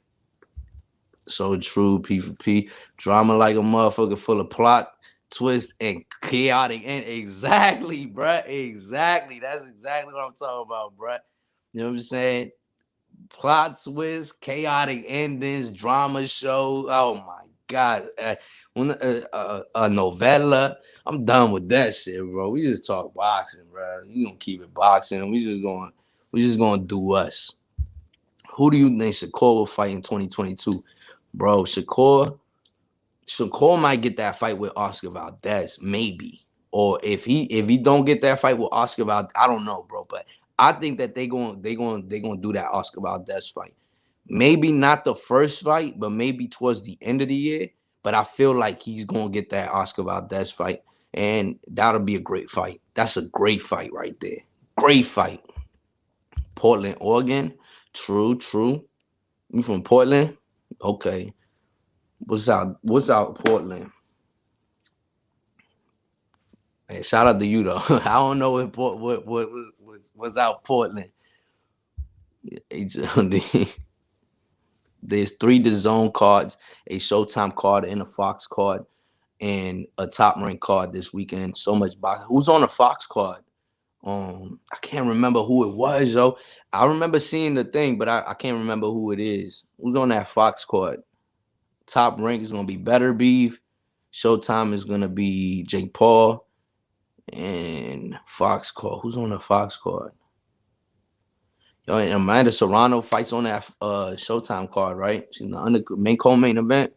So true, P for P. Drama like a motherfucker, full of plot, twist, and chaotic. And exactly, bruh. Exactly. That's exactly what I'm talking about, bruh. You know what I'm saying? Plot twist, chaotic endings, drama show. Oh my god. When a novella, I'm done with that shit, bro. We just talk boxing, bro. You gonna keep it boxing, and we just gonna do us. Who do you think Shakur will fight in 2022? Bro, Shakur might get that fight with Oscar Valdez, maybe. Or if he don't get that fight with Oscar Valdez, I don't know, bro. But I think that they gonna do that Oscar Valdez fight. Maybe not the first fight, but maybe towards the end of the year. But I feel like he's gonna get that Oscar Valdez fight, and that'll be a great fight. That's a great fight right there. Great fight. Portland, Oregon. True, true. You from Portland? Okay. What's out Portland? Hey, shout out to you though. I don't know what's out Portland. There's three DAZN cards, a Showtime card, and a Fox card, and a top rank card this weekend. So much box. Who's on the Fox card? I can't remember who it was, yo. I remember seeing the thing, but I can't remember who it is. Who's on that Fox card? Top rank is gonna be Better Beef. Showtime is gonna be Jake Paul. And Fox card. Who's on the Fox card? Yo, and Amanda Serrano fights on that Showtime card, right? She's the main co-main event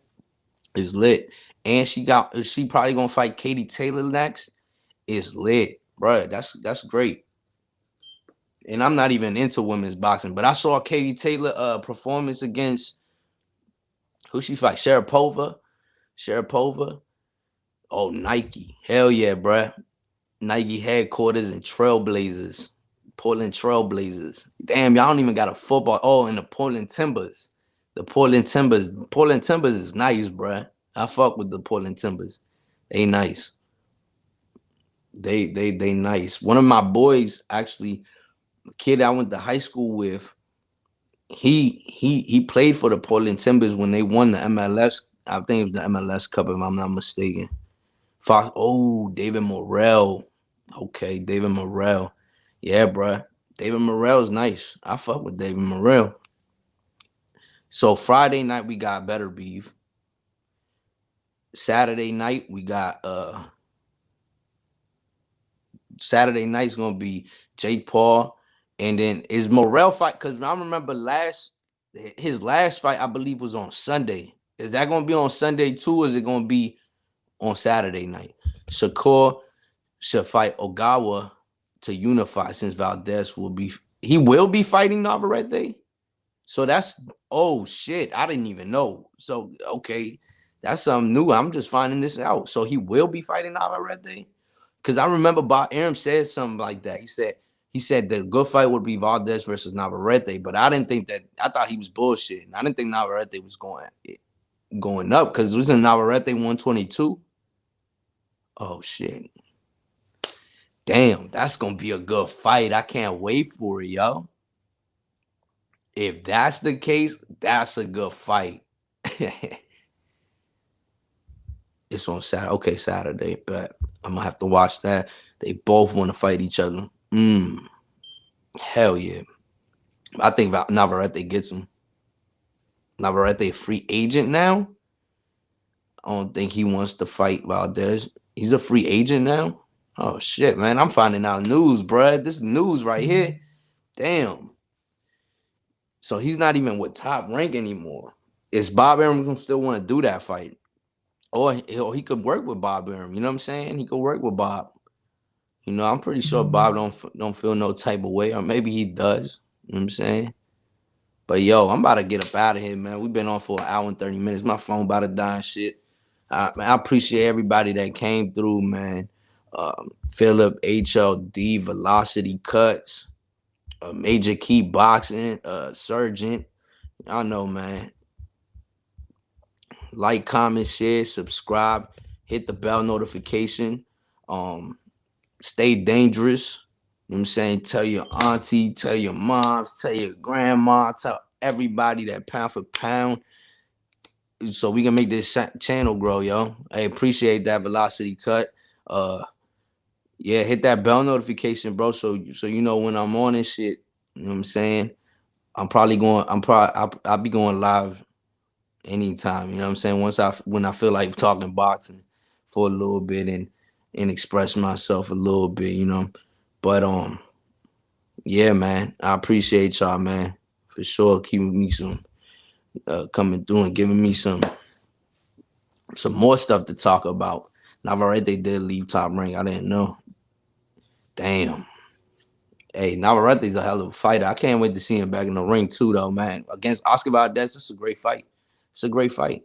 is lit, and she probably gonna fight Katie Taylor next. Is lit, bro. That's great. And I'm not even into women's boxing, but I saw Katie Taylor performance against who she fight Sharapova. Sharapova. Oh, Nike. Hell yeah, bruh. Nike headquarters and Trailblazers. Portland Trailblazers. Damn, y'all don't even got a football. Oh, and the Portland Timbers. The Portland Timbers. Portland Timbers is nice, bruh. I fuck with the Portland Timbers. They nice. They nice. One of my boys, actually, a kid I went to high school with, he played for the Portland Timbers when they won the MLS. I think it was the MLS Cup, if I'm not mistaken. Fox. Oh, David Morrell. Okay, David Morrell. Yeah, bruh. David Morrell's nice. I fuck with David Morrell. So Friday night we got Better Beef. Saturday night we got Saturday night's gonna be Jake Paul, and then is Morrell fight? Because I remember his last fight I believe was on Sunday. Is that gonna be on Sunday too, or is it gonna be on Saturday night? Shakur should fight Ogawa to unify since Valdez will be fighting Navarrete. So that's, oh shit, I didn't even know. So okay, that's something new. I'm just finding this out. So he will be fighting Navarrete? Because I remember Bob Arum said something like that. He said the good fight would be Valdez versus Navarrete, but I didn't think that. I thought he was bullshitting. I didn't think Navarrete was going up because it was in Navarrete 122. Oh shit. Damn, that's gonna be a good fight. I can't wait for it, yo. If that's the case, that's a good fight. It's on Saturday. Okay, Saturday, but I'm gonna have to watch that. They both want to fight each other. Hell yeah. I think Navarrete gets him. Navarrete a free agent now. I don't think he wants to fight Valdez. He's a free agent now. Oh shit, man! I'm finding out news, bruh. This is news right here. Damn. So he's not even with Top Rank anymore. Is Bob Arum gonna still want to do that fight? Or he could work with Bob Arum. You know what I'm saying? He could work with Bob. You know, I'm pretty sure Bob don't feel no type of way, or maybe he does. You know what I'm saying? But yo, I'm about to get up out of here, man. We've been on for an hour and 30 minutes. My phone about to die and shit. Man, I appreciate everybody that came through, man. Philip, HLD, Velocity Cuts, Major Key Boxing, Surgeon. I know, man. Like, comment, share, subscribe, hit the bell notification. Stay dangerous. You know what I'm saying? Tell your auntie, tell your moms, tell your grandma, tell everybody that pound for pound, so we can make this channel grow, yo. I appreciate that, Velocity Cut. Yeah, hit that bell notification, bro, so you know when I'm on this shit. You know what I'm saying? I'll be going live anytime. You know what I'm saying? When I feel like talking boxing for a little bit and express myself a little bit, you know. But yeah, man, I appreciate y'all, man, for sure, keeping me some coming through and giving me some more stuff to talk about. Navarrete did leave Top Rank. I didn't know. Damn. Hey, Navarrete's a hell of a fighter. I can't wait to see him back in the ring too, though, man. Against Oscar Valdez, it's a great fight. It's a great fight.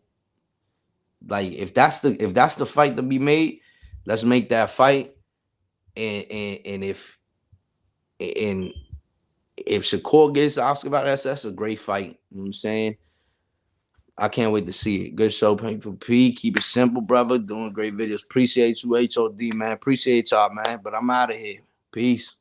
Like if that's the fight to be made, let's make that fight. And if Shakur gets Oscar Valdez, that's a great fight. You know what I'm saying? I can't wait to see it. Good show, people. P. Keep it simple, brother. Doing great videos. Appreciate you, HOD, man. Appreciate y'all, man. But I'm out of here. Peace.